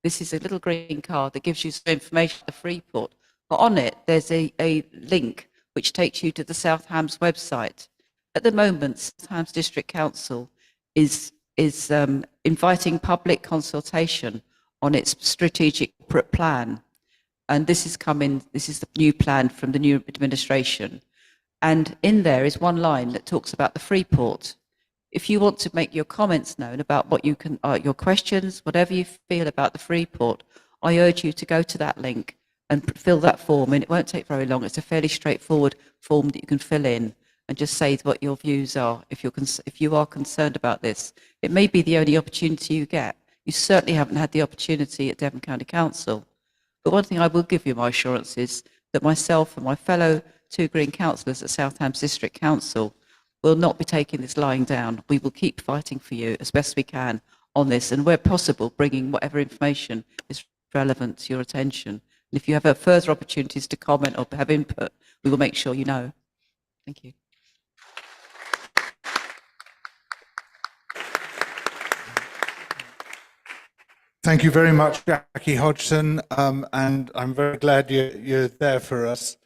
This is a little green card that gives you some information at the Freeport. But on it, there's a link which takes you to the South Hams website. At the moment, South Hams District Council is inviting public consultation on its strategic plan. And this is the new plan from the new administration. And in there is one line that talks about the Freeport. If you want to make your comments known about what you can, your questions, whatever you feel about the Freeport, I urge you to go to that link and fill that form in. It won't take very long. It's a fairly straightforward form that you can fill in and just say what your views are. If you are concerned about this, it may be the only opportunity you get. You certainly haven't had the opportunity at Devon County Council. But one thing I will give you my assurance is that myself and my fellow 2 Green councillors at South Hams District Council will not be taking this lying down. We will keep fighting for you as best we can on this, and where possible, bringing whatever information is relevant to your attention. And if you have further opportunities to comment or have input, we will make sure you know. Thank you. Thank you very much, Jackie Hodgson, and I'm very glad you're there for us.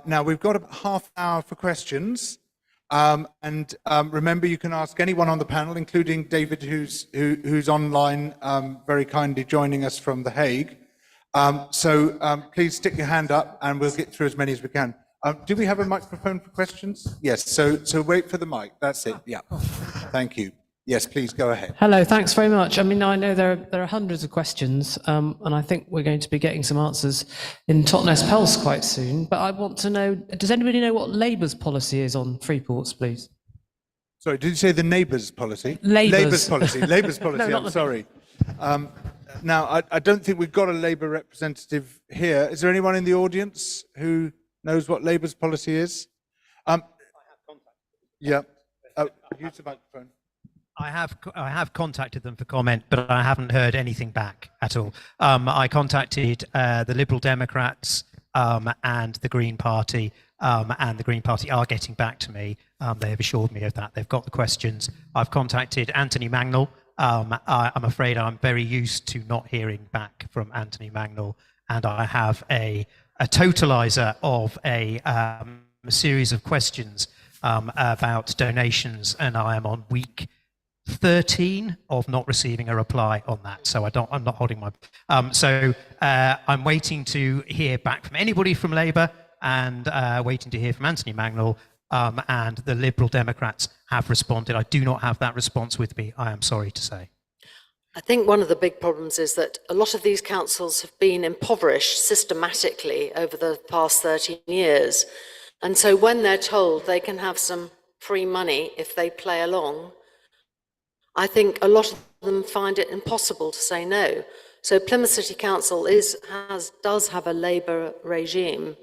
Now, we've got about half an hour for questions. Remember, you can ask anyone on the panel, including David, who's online, very kindly joining us from The Hague. Please stick your hand up, and we'll get through as many as we can. Do we have a microphone for questions? Yes. So wait for the mic. That's it. Yeah. Thank you. Yes, please go ahead. Hello, thanks very much. I mean, I know there are hundreds of questions, and I think we're going to be getting some answers in Totnes Pulse quite soon. But I want to know, does anybody know what Labour's policy is on Freeports, please? Sorry, did you say the Neighbours policy? Labour's policy. Labour's policy. No, I'm sorry. Now, I don't think we've got a Labour representative here. Is there anyone in the audience who knows what Labour's policy is? I have contact. Yeah. Use the microphone. I have contacted them for comment, but I haven't heard anything back at all. I contacted the Liberal Democrats and the Green Party, and the Green Party are getting back to me. They have assured me of that. They've got the questions. I've contacted Anthony Magnell. I'm afraid I'm very used to not hearing back from Anthony Magnell, and I have a totalizer of a series of questions about donations, and I am on week 13 of not receiving a reply on that, so I'm not holding my. I'm waiting to hear back from anybody from Labour, and waiting to hear from Anthony Magnell, and the Liberal Democrats have responded. I do not have that response with me, I am sorry to say. I think one of the big problems is that a lot of these councils have been impoverished systematically over the past 13 years, and so when they're told they can have some free money if they play along, I think a lot of them find it impossible to say no. So Plymouth City Council does have a Labour regime,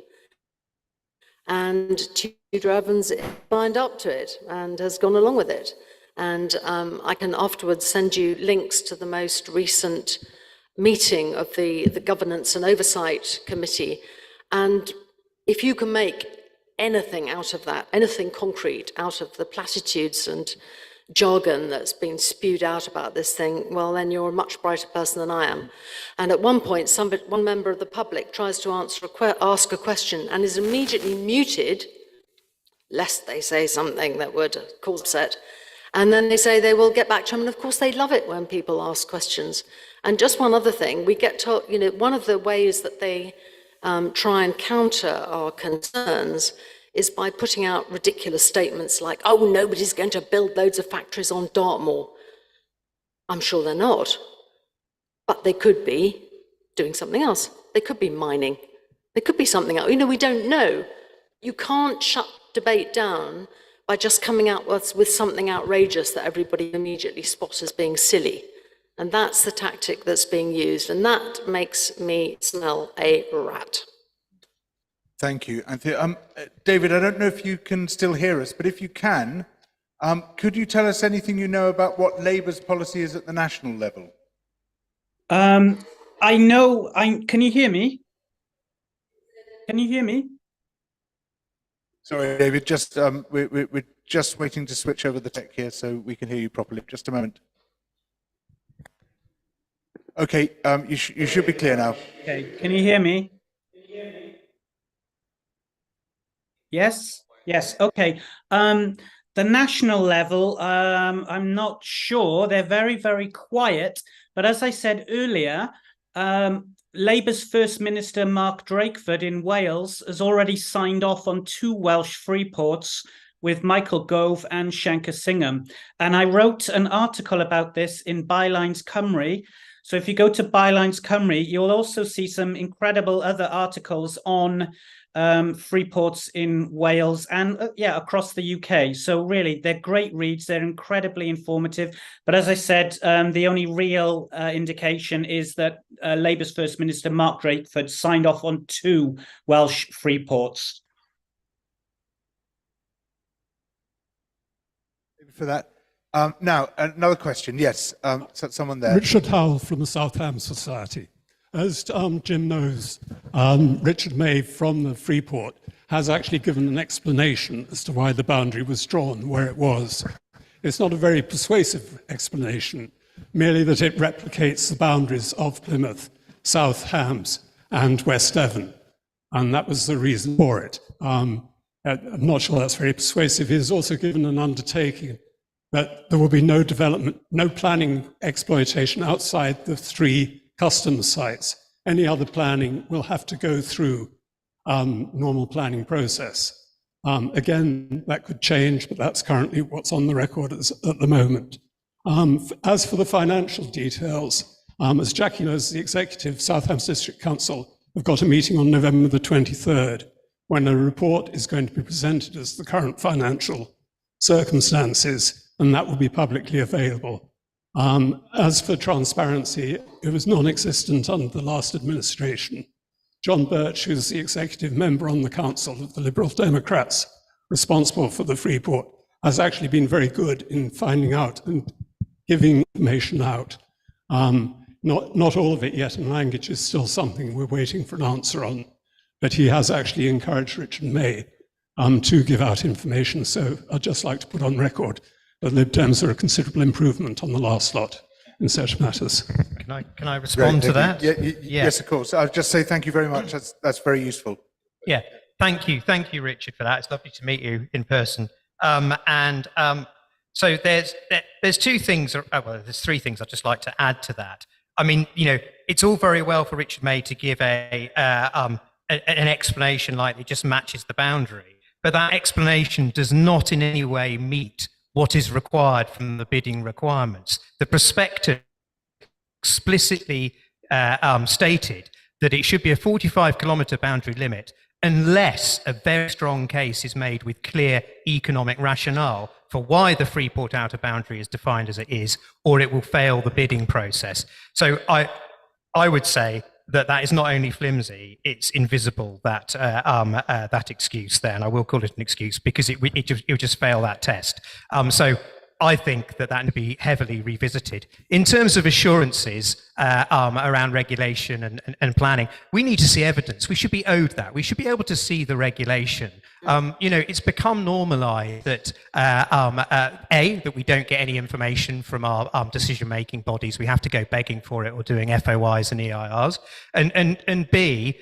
and Tudor Evans signed up to it and has gone along with it. And I can afterwards send you links to the most recent meeting of the Governance and Oversight Committee. And if you can make anything out of that, anything concrete out of the platitudes and jargon that's been spewed out about this thing, well, then you're a much brighter person than I am. And at one point, one member of the public tries to ask a question and is immediately muted, lest they say something that would cause upset. And then they say they will get back to him, and of course they love it when people ask questions. And just one other thing, we get told, one of the ways that they try and counter our concerns is by putting out ridiculous statements like, oh, nobody's going to build loads of factories on Dartmoor. I'm sure they're not. But they could be doing something else. They could be mining. They could be something else. We don't know. You can't shut debate down by just coming out with something outrageous that everybody immediately spots as being silly. And that's the tactic that's being used. And that makes me smell a rat. Thank you, Anthony. David, I don't know if you can still hear us, but if you can, could you tell us anything you know about what Labour's policy is at the national level? I know. Can you hear me? Can you hear me? Sorry, David. Just we're just waiting to switch over the tech here so we can hear you properly. Just a moment. Okay, you should be clear now. Okay. Can you hear me? Yes. Yes. Okay. The national level, I'm not sure. They're very, very quiet. But as I said earlier, Labour's First Minister, Mark Drakeford in Wales, has already signed off on 2 Welsh free ports with Michael Gove and Shanker Singham. And I wrote an article about this in Bylines Cymru. So if you go to Bylines Cymru, you'll also see some incredible other articles on free ports in Wales and across the UK. So really, they're great reads. They're incredibly informative. But as I said, the only real indication is that Labour's First Minister, Mark Drakeford, signed off on 2 Welsh free ports. Thank you for that. Now, another question. Yes, someone there. Richard Howell from the South Ham Society. As Jim knows, Richard May from the Freeport has actually given an explanation as to why the boundary was drawn where it was. It's not a very persuasive explanation, merely that it replicates the boundaries of Plymouth, South Hams, and West Devon, and that was the reason for it. I'm not sure that's very persuasive. He has also given an undertaking that there will be no development, no planning exploitation outside the 3 customs sites. Any other planning will have to go through normal planning process. Again, that could change, but that's currently what's on the record at the moment. As for the financial details, as Jackie knows, the executive South Hams District Council have got a meeting on November the 23rd, when a report is going to be presented as the current financial circumstances, and that will be publicly available. As for transparency, it was non-existent under the last administration. John Birch, who's the executive member on the council of the Liberal Democrats responsible for the Freeport, has actually been very good in finding out and giving information out. Not all of it yet, and language is still something we're waiting for an answer on, but he has actually encouraged Richard May to give out information. So I'd just like to put on record that Lib Dems are a considerable improvement on the last lot in such matters. Can I respond to that? Yes, of course. I'll just say thank you very much. That's very useful. Yeah, thank you, Richard, for that. It's lovely to meet you in person. So there's 2 things. Well, there's 3 things I'd just like to add to that. I mean, it's all very well for Richard May to give an explanation like it just matches the boundary, but that explanation does not in any way meet what is required from the bidding requirements. The prospectus explicitly stated that it should be a 45-kilometre boundary limit unless a very strong case is made with clear economic rationale for why the Freeport outer boundary is defined as it is, or it will fail the bidding process. So I would say that is not only flimsy, it's invisible, that excuse there, and I will call it an excuse because it would just fail that test. So I think that would be heavily revisited. In terms of assurances around regulation and planning, we need to see evidence. We should be owed that. We should be able to see the regulation. It's become normalised that that we don't get any information from our decision-making bodies. We have to go begging for it or doing FOIs and EIRs. And B,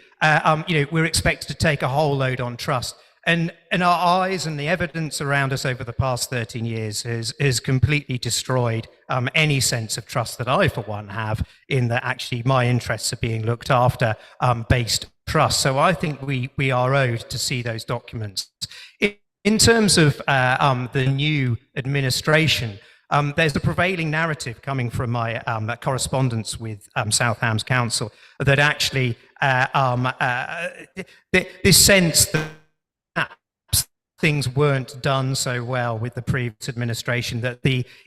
we're expected to take a whole load on trust. And our eyes and the evidence around us over the past 13 years has completely destroyed any sense of trust that I, for one, have in that actually my interests are being looked after based trust. So I think we are owed to see those documents. In terms of the new administration, There's a prevailing narrative coming from my correspondence with South Hams Council that actually this sense that things weren't done so well with the previous administration, that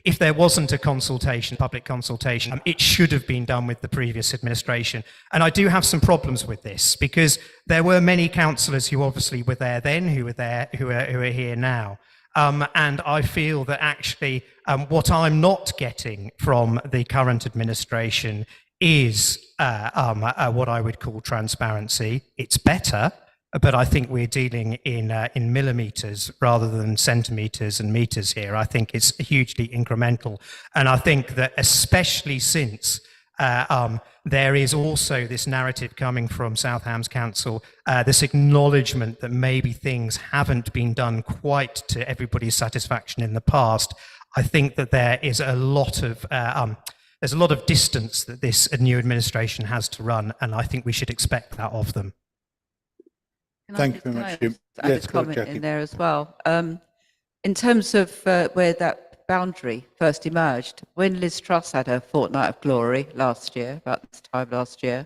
if there wasn't a consultation, public consultation, it should have been done with the previous administration. And I do have some problems with this, because there were many councillors who obviously were there then, who are here now. And I feel that actually what I'm not getting from the current administration is what I would call transparency. It's better, but I think we're dealing in millimeters rather than centimeters and meters here. I think it's hugely incremental. And I think that especially since there is also this narrative coming from South Hams Council, this acknowledgement that maybe things haven't been done quite to everybody's satisfaction in the past. I think that there is a lot of there's a lot of distance that this new administration has to run, and I think we should expect that of them. Thank you very much, Jim. Yes, comment in there as well. In terms of where that boundary first emerged, when Liz Truss had her fortnight of glory last year, about this time last year,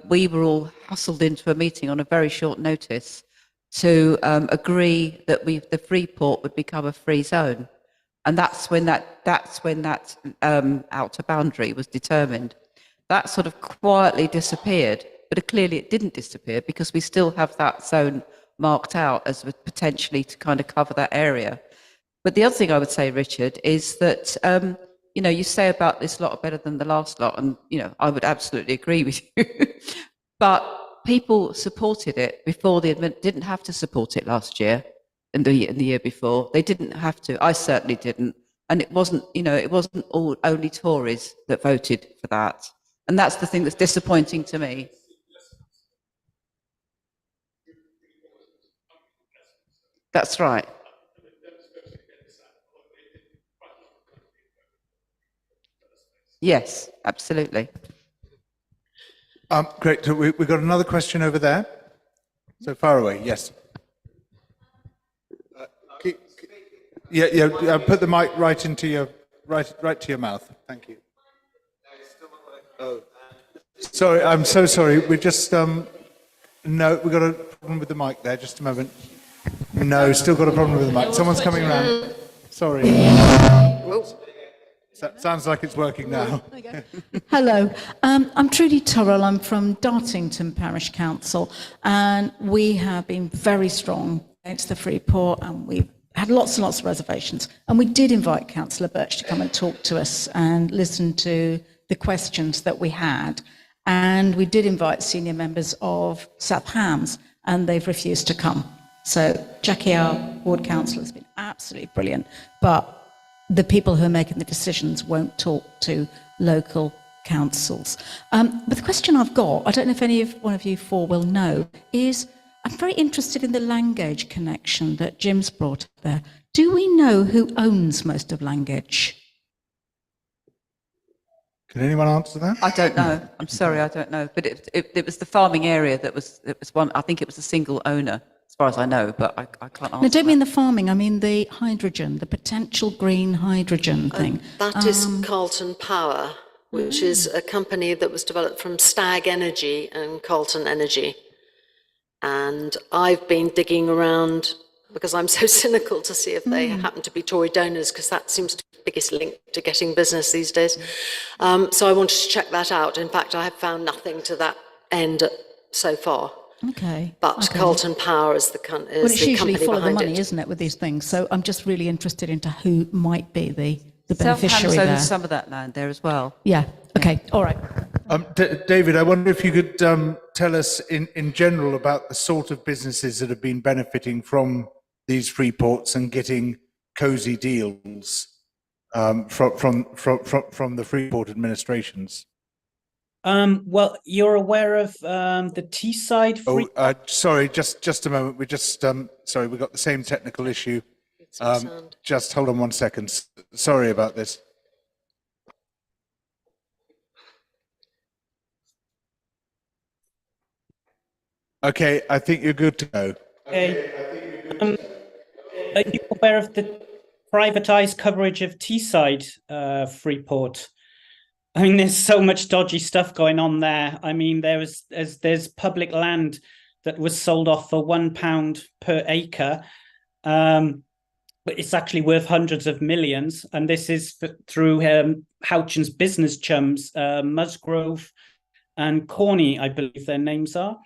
we were all hustled into a meeting on a very short notice to agree that the Freeport would become a free zone, and that's when that outer boundary was determined. That sort of quietly disappeared. But clearly it didn't disappear, because we still have that zone marked out as potentially to kind of cover that area. But the other thing I would say, Richard, is that, you say about this lot are better than the last lot, and, I would absolutely agree with you. But people supported it before didn't have to support it last year and the year before. They didn't have to. I certainly didn't. And it wasn't only Tories that voted for that. And that's the thing that's disappointing to me. That's right. Yes, absolutely. Great. So we've got another question over there. So far away, yes. Put the mic right into your right to your mouth. Thank you. Oh, sorry. I'm so sorry. We just no. We've got a problem with the mic there. Just a moment. No, still got a problem with the mic. Someone's coming around. Sorry. Sounds like it's working now. Hello, I'm Trudy Turrell. I'm from Dartington Parish Council, and we have been very strong against the Freeport, and we've had lots and lots of reservations. And we did invite Councillor Birch to come and talk to us and listen to the questions that we had. And we did invite senior members of South Hams, and they've refused to come. So Jackie, our ward councillor, has been absolutely brilliant, but the people who are making the decisions won't talk to local councils. But the question I've got, I don't know if one of you four will know, is I'm very interested in the Langage connection that Jim's brought up there. Do we know who owns most of Langage? Can anyone answer that? I don't know. I'm sorry, I don't know. But it was the farming area that was one. I think it was a single owner, as far as I know, but I can't answer. I don't mean the farming, I mean the hydrogen, the potential green hydrogen thing. That is Carlton Power, which is a company that was developed from Stag Energy and Carlton Energy. And I've been digging around because I'm so cynical to see if they happen to be Tory donors, because that seems to be the biggest link to getting business these days. So I wanted to check that out. In fact, I have found nothing to that end so far. Okay. But okay. Carlton Power is the company behind it. Well, it's usually follow the money, isn't it, with these things? So I'm just really interested into who might be the beneficiary there. South Hams owns some of that land there as well. Yeah. Okay. All right. David, I wonder if you could tell us in general about the sort of businesses that have been benefiting from these free ports and getting cosy deals from the Freeport administrations. Well, you're aware of the Teesside Free... Sorry, just a moment. We just sorry, we got the same technical issue. Just hold on 1 second. Sorry about this. Okay, I think you're good to go. Okay. Are you aware of the privatized coverage of Teesside Freeport. I mean, there's so much dodgy stuff going on there. I mean, there's public land that was sold off for £1 per acre, but it's actually worth hundreds of millions. And this is through Houchen's business chums, Musgrove and Corney, I believe their names are.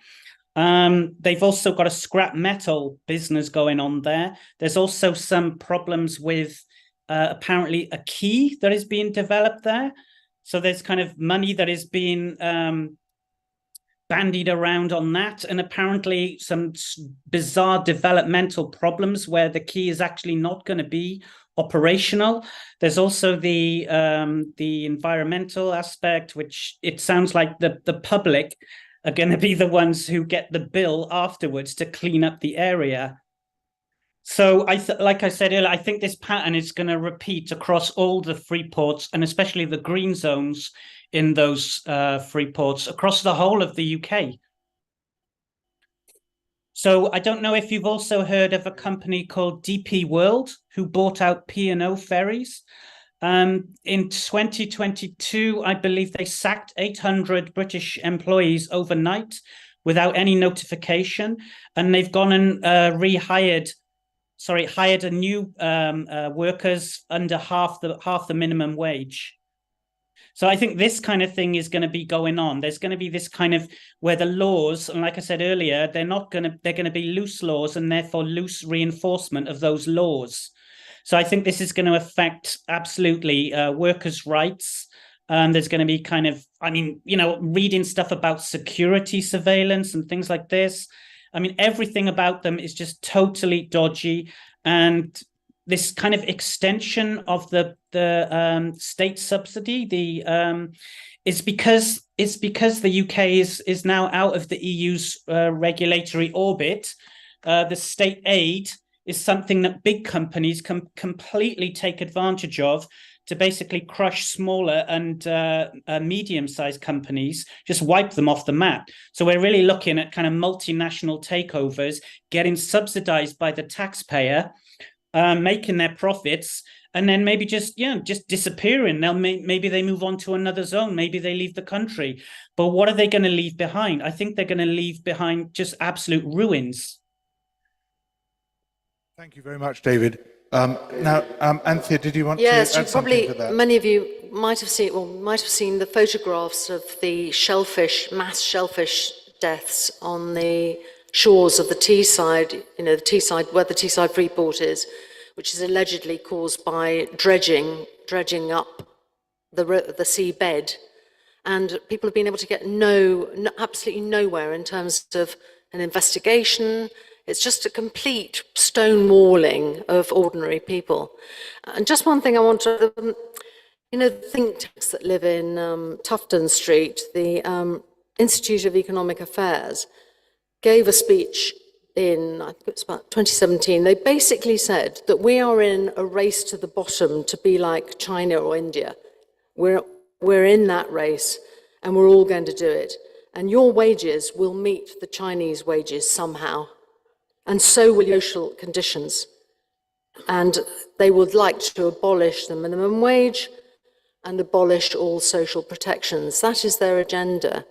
They've also got a scrap metal business going on there. There's also some problems with apparently a key that is being developed there. So there's kind of money that is being bandied around on that, and apparently some bizarre developmental problems where the key is actually not going to be operational. There's also the environmental aspect, which it sounds like the public are going to be the ones who get the bill afterwards to clean up the area. So like I said earlier, I think this pattern is going to repeat across all the free ports, and especially the green zones in those free ports across the whole of the UK. So I don't know if you've also heard of a company called DP World, who bought out P&O Ferries. In 2022, I believe they sacked 800 British employees overnight without any notification, and they've gone and hired a new workers under half the minimum wage. So I think this kind of thing is going to be going on. There's going to be this kind of where the laws, and like I said earlier, they're going to be loose laws and therefore loose reinforcement of those laws. So I think this is going to affect absolutely workers' rights. There's going to be kind of, I mean, you know, reading stuff about security surveillance and things like this. I mean, everything about them is just totally dodgy. And this kind of extension of the state subsidy, is because the UK is now out of the EU's regulatory orbit. The state aid is something that big companies can completely take advantage of to basically crush smaller and medium-sized companies, just wipe them off the map. So we're really looking at kind of multinational takeovers, getting subsidized by the taxpayer, making their profits, and then maybe just disappearing. Maybe they move on to another zone. Maybe they leave the country. But what are they going to leave behind? I think they're going to leave behind just absolute ruins. Thank you very much, David. Now, Anthea, did you want to add something to that? Many of you might have seen the photographs of the mass shellfish deaths on the shores of the Teesside, where the Teesside Freeport is, which is allegedly caused by dredging up the seabed. And people have been able to get absolutely nowhere in terms of an investigation. It's just a complete stonewalling of ordinary people. And just one thing I want to, the think tanks that live in Tufton Street, the Institute of Economic Affairs, gave a speech in, I think it was about 2017. They basically said that we are in a race to the bottom to be like China or India. We're in that race, and we're all going to do it. And your wages will meet the Chinese wages somehow. And so will your social conditions. And they would like to abolish the minimum wage and abolish all social protections. That is their agenda.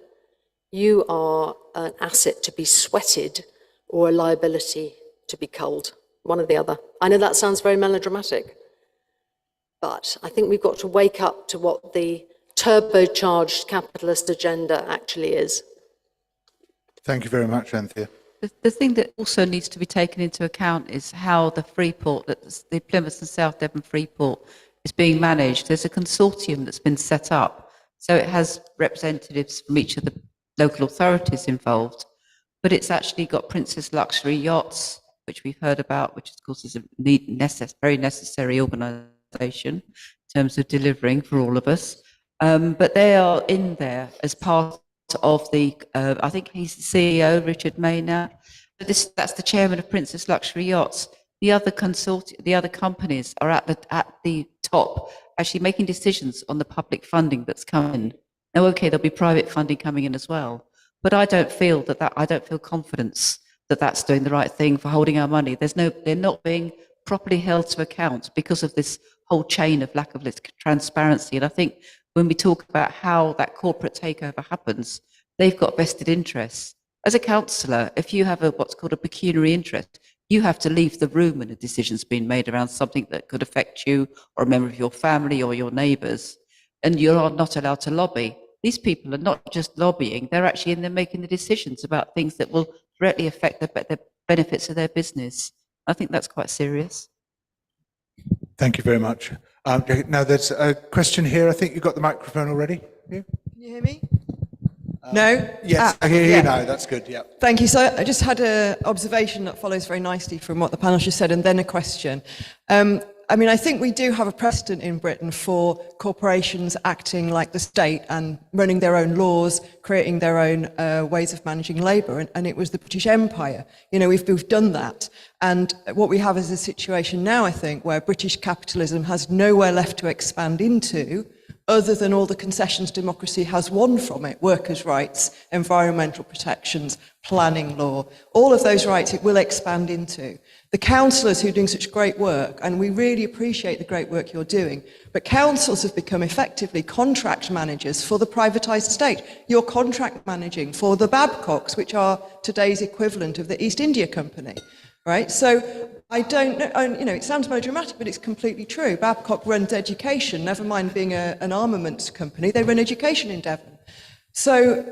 You are an asset to be sweated or a liability to be culled, one or the other. I know that sounds very melodramatic, but I think we've got to wake up to what the turbocharged capitalist agenda actually is. Thank you very much, Anthea. The thing that also needs to be taken into account is how the Freeport, the Plymouth and South Devon Freeport, is being managed. There's a consortium that's been set up, so it has representatives from each of the local authorities involved, but it's actually got Princess Luxury Yachts, which we've heard about, which of course is a very necessary organisation in terms of delivering for all of us. But they are in there as part of the, I think he's the CEO, Richard Maynard. That's the chairman of Princess Luxury Yachts. The other companies are at the top, actually making decisions on the public funding that's coming. Now, okay, there'll be private funding coming in as well, but I don't feel confidence that that's doing the right thing for holding our money. They're not being properly held to account because of this whole chain of lack of transparency. And I think when we talk about how that corporate takeover happens, they've got vested interests. As a councillor, if you have what's called a pecuniary interest, you have to leave the room when a decision's been made around something that could affect you or a member of your family or your neighbours, and you're not allowed to lobby. These people are not just lobbying, they're actually in there making the decisions about things that will directly affect the benefits of their business. I think that's quite serious. Thank you very much. Now there's a question here. I think you've got the microphone already. Yeah? Can you hear me? No? Yes, I hear you now. That's good. Yeah. Thank you. So I just had an observation that follows very nicely from what the panel just said, and then a question. I mean, I think we do have a precedent in Britain for corporations acting like the state and running their own laws, creating their own ways of managing labour, and it was the British Empire. You know, we've done that. And what we have is a situation now, I think, where British capitalism has nowhere left to expand into other than all the concessions democracy has won from it: workers' rights, environmental protections, planning law, all of those rights it will expand into. The councillors who are doing such great work, and we really appreciate the great work you're doing, but councils have become effectively contract managers for the privatised state. You're contract managing for the Babcocks, which are today's equivalent of the East India Company, right? So I don't know, and, you know, it sounds melodramatic, but it's completely true. Babcock runs education, never mind being an armaments company, they run education in Devon. So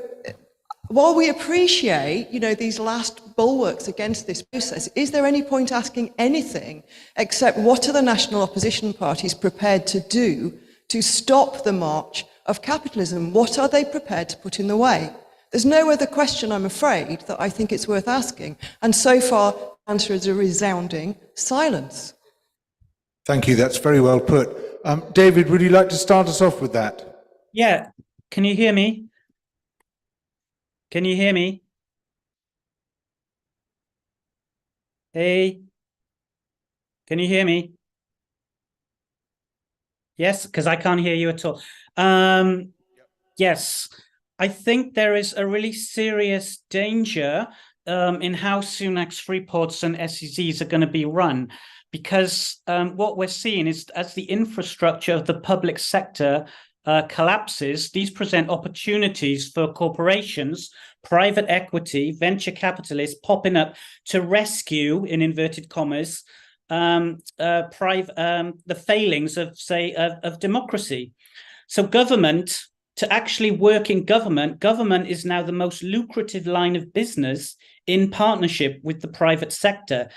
while we appreciate, you know, these last bulwarks against this process, is there any point asking anything except what are the national opposition parties prepared to do to stop the march of capitalism? What are they prepared to put in the way? There's no other question, I'm afraid, that I think it's worth asking. And so far, the answer is a resounding silence. Thank you. That's very well put. David, would you like to start us off with that? Yeah. Can you hear me? Can you hear me? Hey, can you hear me? Yes, because I can't hear you at all. Yes, I think there is a really serious danger in how Sunak's Freeports and SEZs are going to be run, because what we're seeing is as the infrastructure of the public sector collapses, these present opportunities for corporations, private equity, venture capitalists popping up to rescue, in inverted commas, the failings of, say, of democracy. So government, to actually work in government is now the most lucrative line of business in partnership with the private sector.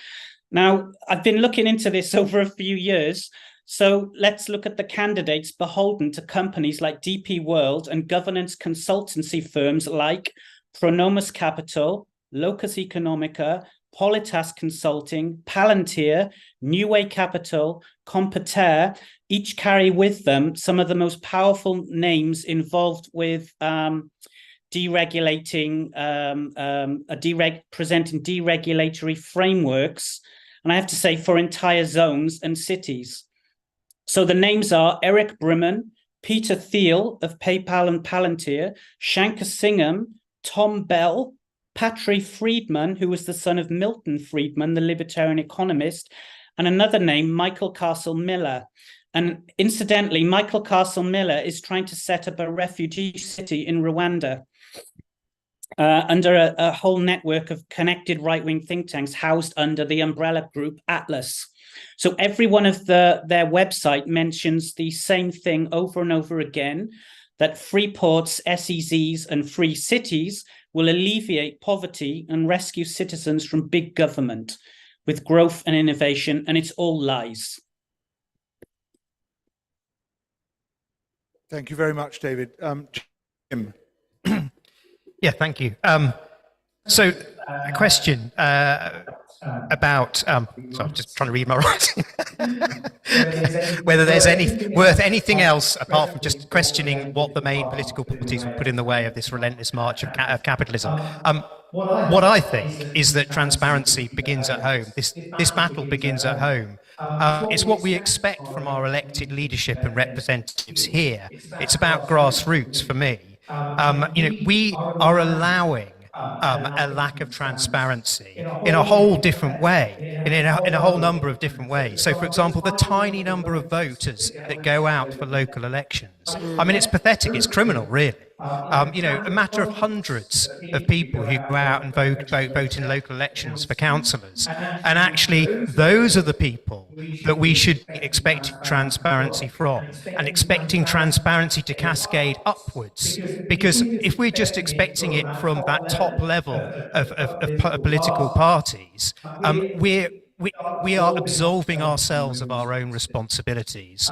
Now, I've been looking into this over a few years. So let's look at the candidates beholden to companies like DP World and governance consultancy firms like Pronomus Capital, Locus Economica, Politas Consulting, Palantir, New Way Capital, Competare. Each carry with them some of the most powerful names involved with deregulating, presenting deregulatory frameworks, and I have to say for entire zones and cities. So the names are Eric Brimman, Peter Thiel of PayPal and Palantir, Shankar Singham, Tom Bell, Patry Friedman, who was the son of Milton Friedman, the libertarian economist, and another name, Michael Castle Miller. And incidentally, Michael Castle Miller is trying to set up a refugee city in Rwanda under a whole network of connected right-wing think tanks housed under the umbrella group Atlas. So every one of their website mentions the same thing over and over again, that free ports, SEZs, and free cities will alleviate poverty and rescue citizens from big government with growth and innovation, and it's all lies. Thank you very much, David. Jim. Yeah, thank you. So a question about, so I'm just trying to read my writing, whether there's worth anything else apart from just questioning what the main political parties will put in the way of this relentless march of capitalism. What I think is that transparency begins at home. This battle begins at home. It's what we expect from our elected leadership and representatives here. It's about grassroots for me. You know, we are allowing a lack of transparency in a whole different way, in a whole number of different ways. So, for example, the tiny number of voters that go out for local elections. I mean, it's pathetic. It's criminal, really. You know, a matter of hundreds of people who go out and vote in local elections for councillors. And actually, those are the people that we should be expecting transparency from, and expecting transparency to cascade upwards. Because if we're just expecting it from that top level of political parties, we are absolving ourselves of our own responsibilities.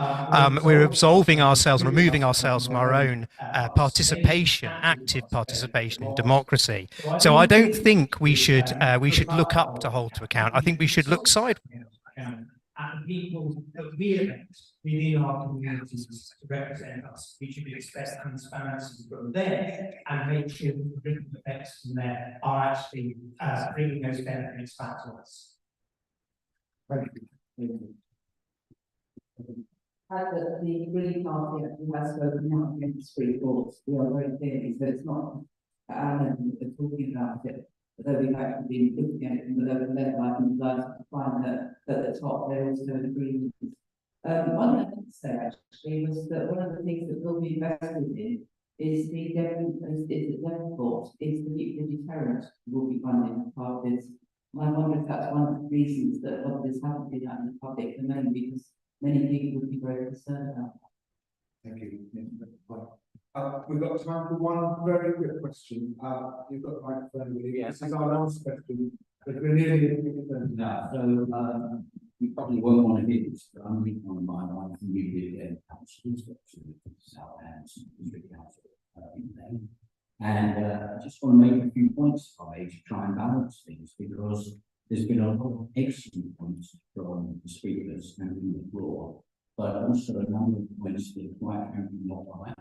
We're absolving ourselves, removing ourselves from our own participation, active participation in democracy. So I don't think we should look up to hold to account. I think we should look sideways. And people that we elect within our communities to represent us, we should expect transparency from them and make sure that the ripple effects from there are actually bringing those benefits back to us. Thank you. The Green Party actually has spoken out against Freeport. We are very clear that it's not Alan that are talking about it, although we've actually been looking at it from the local level. I would like to find that at the top there is no agreement. One thing I can say actually was that one of the things that will be invested in is the Devon Court, is the deterrent will be funded as part of this. I wonder if that's one of the reasons that a lot of this hasn't been out in the public domain, because many people would be very concerned about that. Thank you. We've got time for one very quick question. You've got the microphone with you. Yes. This is our last question, but we're nearly at the end. No, so you probably won't want to hear this, but I'm reading on my mind from you and councillors, South Hams, District Council in there. And I just want to make a few points to try and balance things, because there's been a lot of excellent points from the speakers and from the floor, but also a number of points that are quite frankly not right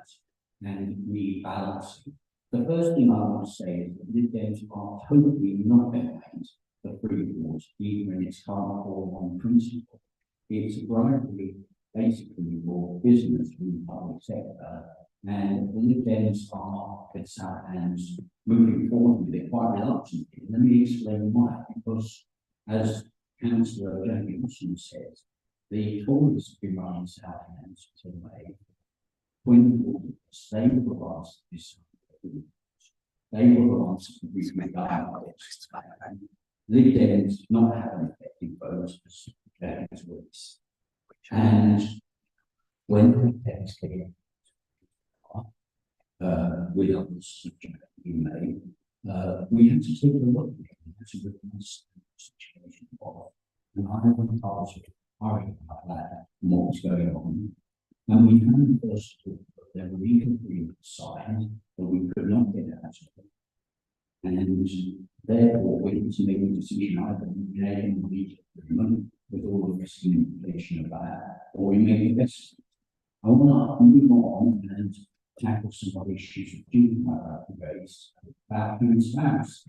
and need balancing. The first thing I want to say is that Lib Dems are totally not behind the Freeport, even in its current form on principle. It's bribery basically for business in the public sector. And the Lib Dems are at South Hams moving forward with it quite reluctantly. Let me explain why. Because, as Councillor Wilson says, the Tories have been running South Hams today. When they were the ones to decide, they were the ones to be this. Lib Dems not have an effective vote as Weeks. And when the Dems came with others being made, we had to take a look at the situation of, and I was worried about that and what was going on. And we found first of all that there were legal agreements signed that we could not get out of. And therefore we had to make a decision either we made a legal agreement with all the risk and implication of that, or we made the best. I want to move on and tackle some of the issues that do raise about human spouse.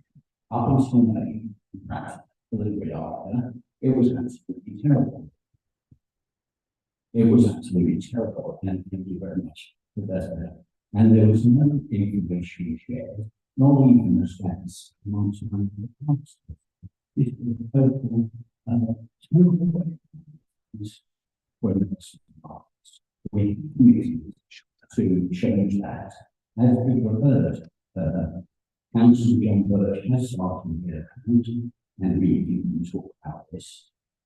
Up until May, perhaps a little bit after, it was absolutely terrible. It was absolutely terrible, and thank you very much for that. And there was no information shared, not even as that's amongst the council. This was a total terrible way. We committed to change that. As people heard, Councillor John Birch has started here, and we can talk about this.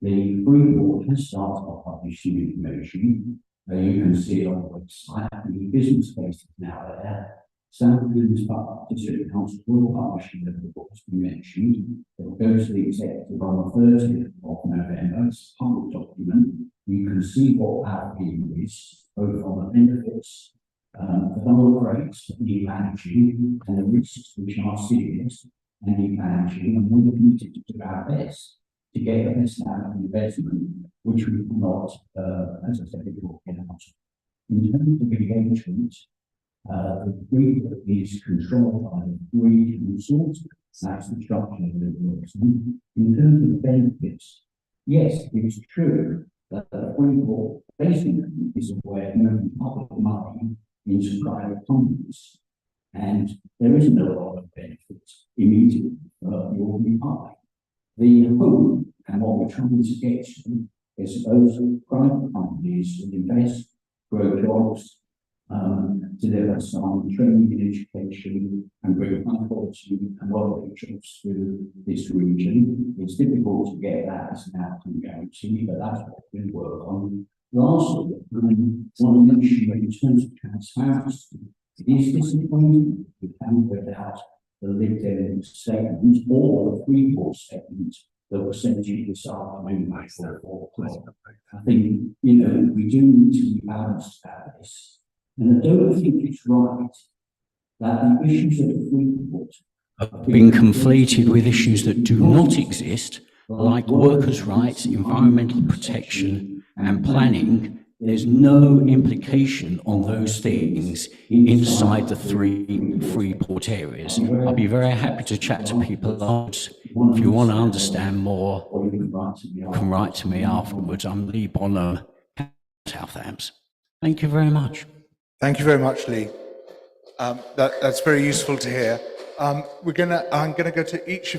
The Freeport has started publishing information. You can see it on the website. The business case is now there. South Hams District Council will publish the reports we mentioned. It will go to the executive on the 30th of November. It's a public document. You can see what our view is, both on the benefits, the lower rates that need managing, and the risks which are serious and need managing, and we're committed to do our best to get the best out of investment, which we cannot, as I said before, get out. In terms of engagement, the Freeport is controlled by the three consortia. That's the structure of the organisation. In terms of the benefits, yes, it's true that the Freeport basically is a way of moving public money into private companies. and there isn't a lot of benefits immediately for the ordinary public. The hope and what we're trying to get to is those private companies that invest, grow jobs, deliver some training and education, and bring high quality and well-paid jobs to this region. It's difficult to get that as an outcome guarantee, but that's what we work on. Lastly, I want to mention that in terms of transparency, it is disappointing we haven't read out the Lib Dem statement or the Freeport statement that was sent to you this afternoon at 4 o'clock. I think, you know, we do need to be balanced about this. And I don't think it's right that the issues at the Freeport have been conflated with issues that do not exist, like workers' rights, environmental protection, and planning. There's no implication on those things inside the three Freeport areas. I'll be very happy to chat to people afterwards. If you want to understand more, you can write to me afterwards. I'm Lee Bonham, South Hams. Thank you very much. Thank you very much, Lee. That's very useful to hear. I'm gonna go to each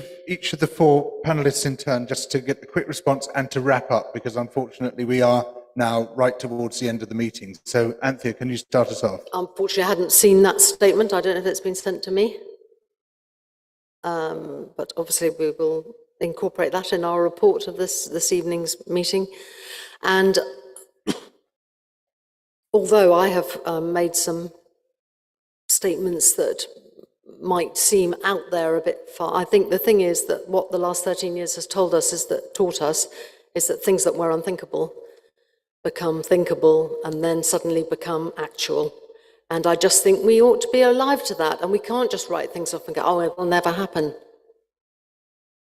of the four panelists in turn, just to get a quick response and to wrap up, because unfortunately we are now right towards the end of the meeting. So, Anthea, can you start us off? Unfortunately, I hadn't seen that statement. I don't know if it's been sent to me. But obviously we will incorporate that in our report of this evening's meeting. And although I have made some statements that might seem out there a bit far, I think the thing is that what the last 13 years has taught us is that things that were unthinkable become thinkable and then suddenly become actual. And I just think we ought to be alive to that, and we can't just write things off and go, oh, it will never happen.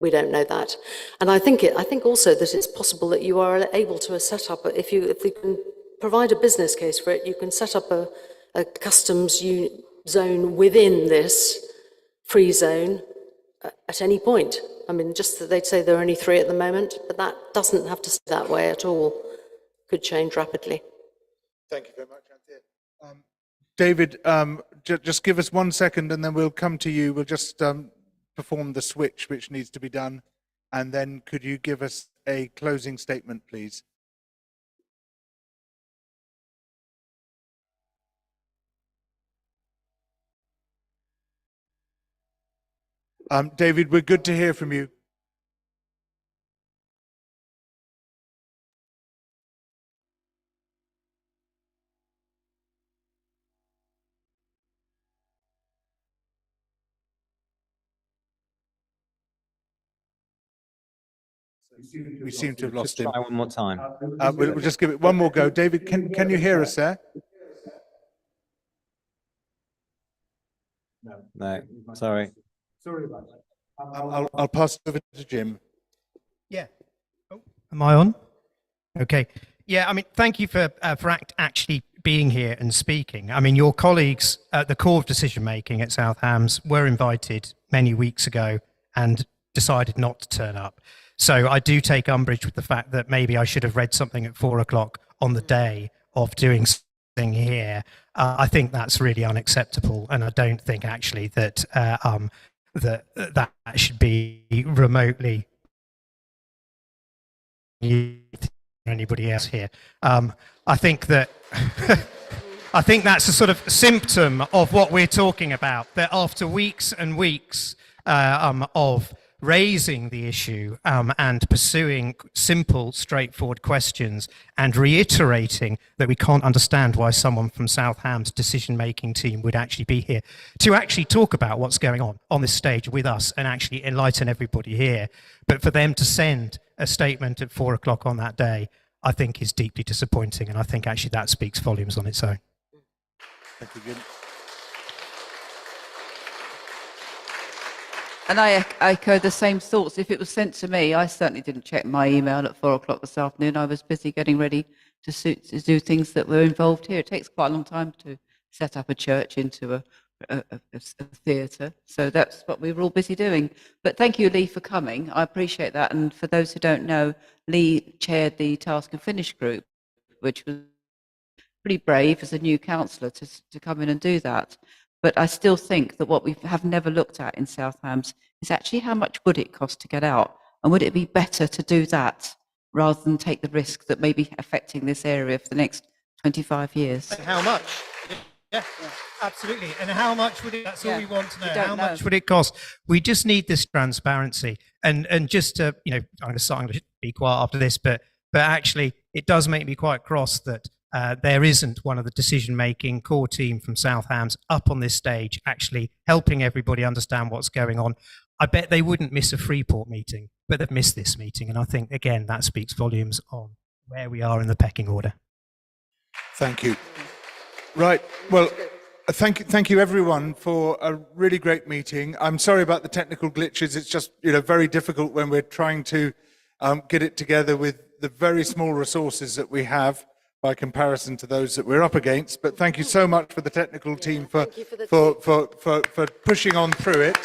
We don't know that. And I think also that it's possible that you are able to set up, if you can provide a business case for it, you can set up a customs zone within this free zone at any point. I mean, just that they'd say there are only 3 at the moment, but that doesn't have to stay that way at all. Could change rapidly. Thank you very much, Anthea. David, just give us 1 second and then we'll come to you. We'll just perform the switch which needs to be done. And then could you give us a closing statement, please? David, we're good to hear from you. We seem to have lost him. Try one more time. We'll just give it one more go. David, can you hear us there? No, sorry. Sorry about that. I'll pass it over to Jim. Yeah. Oh, am I on? Okay. Yeah, I mean, thank you for actually being here and speaking. I mean, your colleagues at the core of decision making at South Hams were invited many weeks ago and decided not to turn up. So I do take umbrage with the fact that maybe I should have read something at 4 o'clock on the day of doing something here. I think that's really unacceptable, and I don't think actually that that should be remotely anybody else here. I think that I think that's a sort of symptom of what we're talking about. That after weeks and weeks of raising the issue and pursuing simple, straightforward questions and reiterating that we can't understand why someone from South Hams' decision-making team would actually be here to actually talk about what's going on this stage with us and actually enlighten everybody here. But for them to send a statement at 4 o'clock on that day, I think is deeply disappointing, and I think actually that speaks volumes on its own. Thank you, Jim. And I echo the same thoughts. If it was sent to me, I certainly didn't check my email at 4 o'clock this afternoon. I was busy getting ready to do things that were involved here. It takes quite a long time to set up a church into a theatre. So that's what we were all busy doing. But thank you, Lee, for coming. I appreciate that. And for those who don't know, Lee chaired the Task and Finish group, which was pretty brave as a new councillor to come in and do that. But I still think that what we have never looked at in South Hams is actually how much would it cost to get out? And would it be better to do that rather than take the risk that may be affecting this area for the next 25 years? And how much? Yeah, absolutely. And how much would it, that's all we want to know. How know. much would it cost? We just need this transparency. And just to, I'm going to be quiet after this, but actually it does make me quite cross that there isn't one of the decision-making core team from South Hams up on this stage actually helping everybody understand what's going on. I bet they wouldn't miss a Freeport meeting, but they've missed this meeting. And I think, again, that speaks volumes on where we are in the pecking order. Thank you. Right. Well, thank you everyone for a really great meeting. I'm sorry about the technical glitches. It's just, very difficult when we're trying to get it together with the very small resources that we have by comparison to those that we're up against. But thank you so much for the technical team for pushing on through it.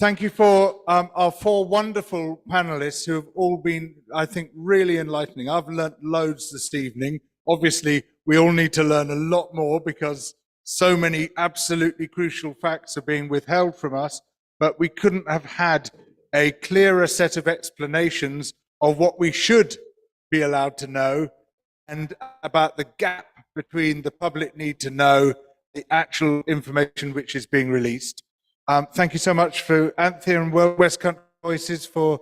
Thank you for our 4 wonderful panelists who have all been, I think, really enlightening. I've learnt loads this evening. Obviously, we all need to learn a lot more because so many absolutely crucial facts are being withheld from us, but we couldn't have had a clearer set of explanations of what we should be allowed to know and about the gap between the public need to know the actual information which is being released. Thank you so much for Anthea and West Country Voices for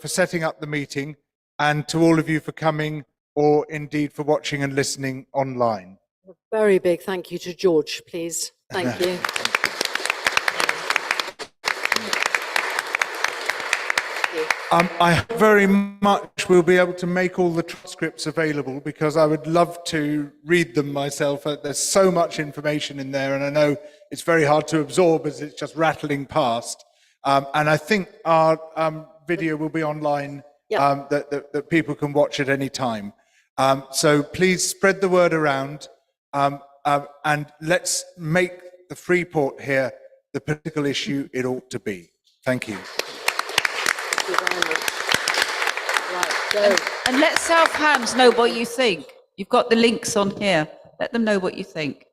setting up the meeting, and to all of you for coming or indeed for watching and listening online. A very big thank you to George, please. Thank you. I very much will be able to make all the transcripts available because I would love to read them myself. There's so much information in there, and I know it's very hard to absorb as it's just rattling past. And I think our video will be online that people can watch at any time. So please spread the word around and let's make the Freeport here the political issue it ought to be. Thank you. And let South Hams know what you think. You've got the links on here. Let them know what you think.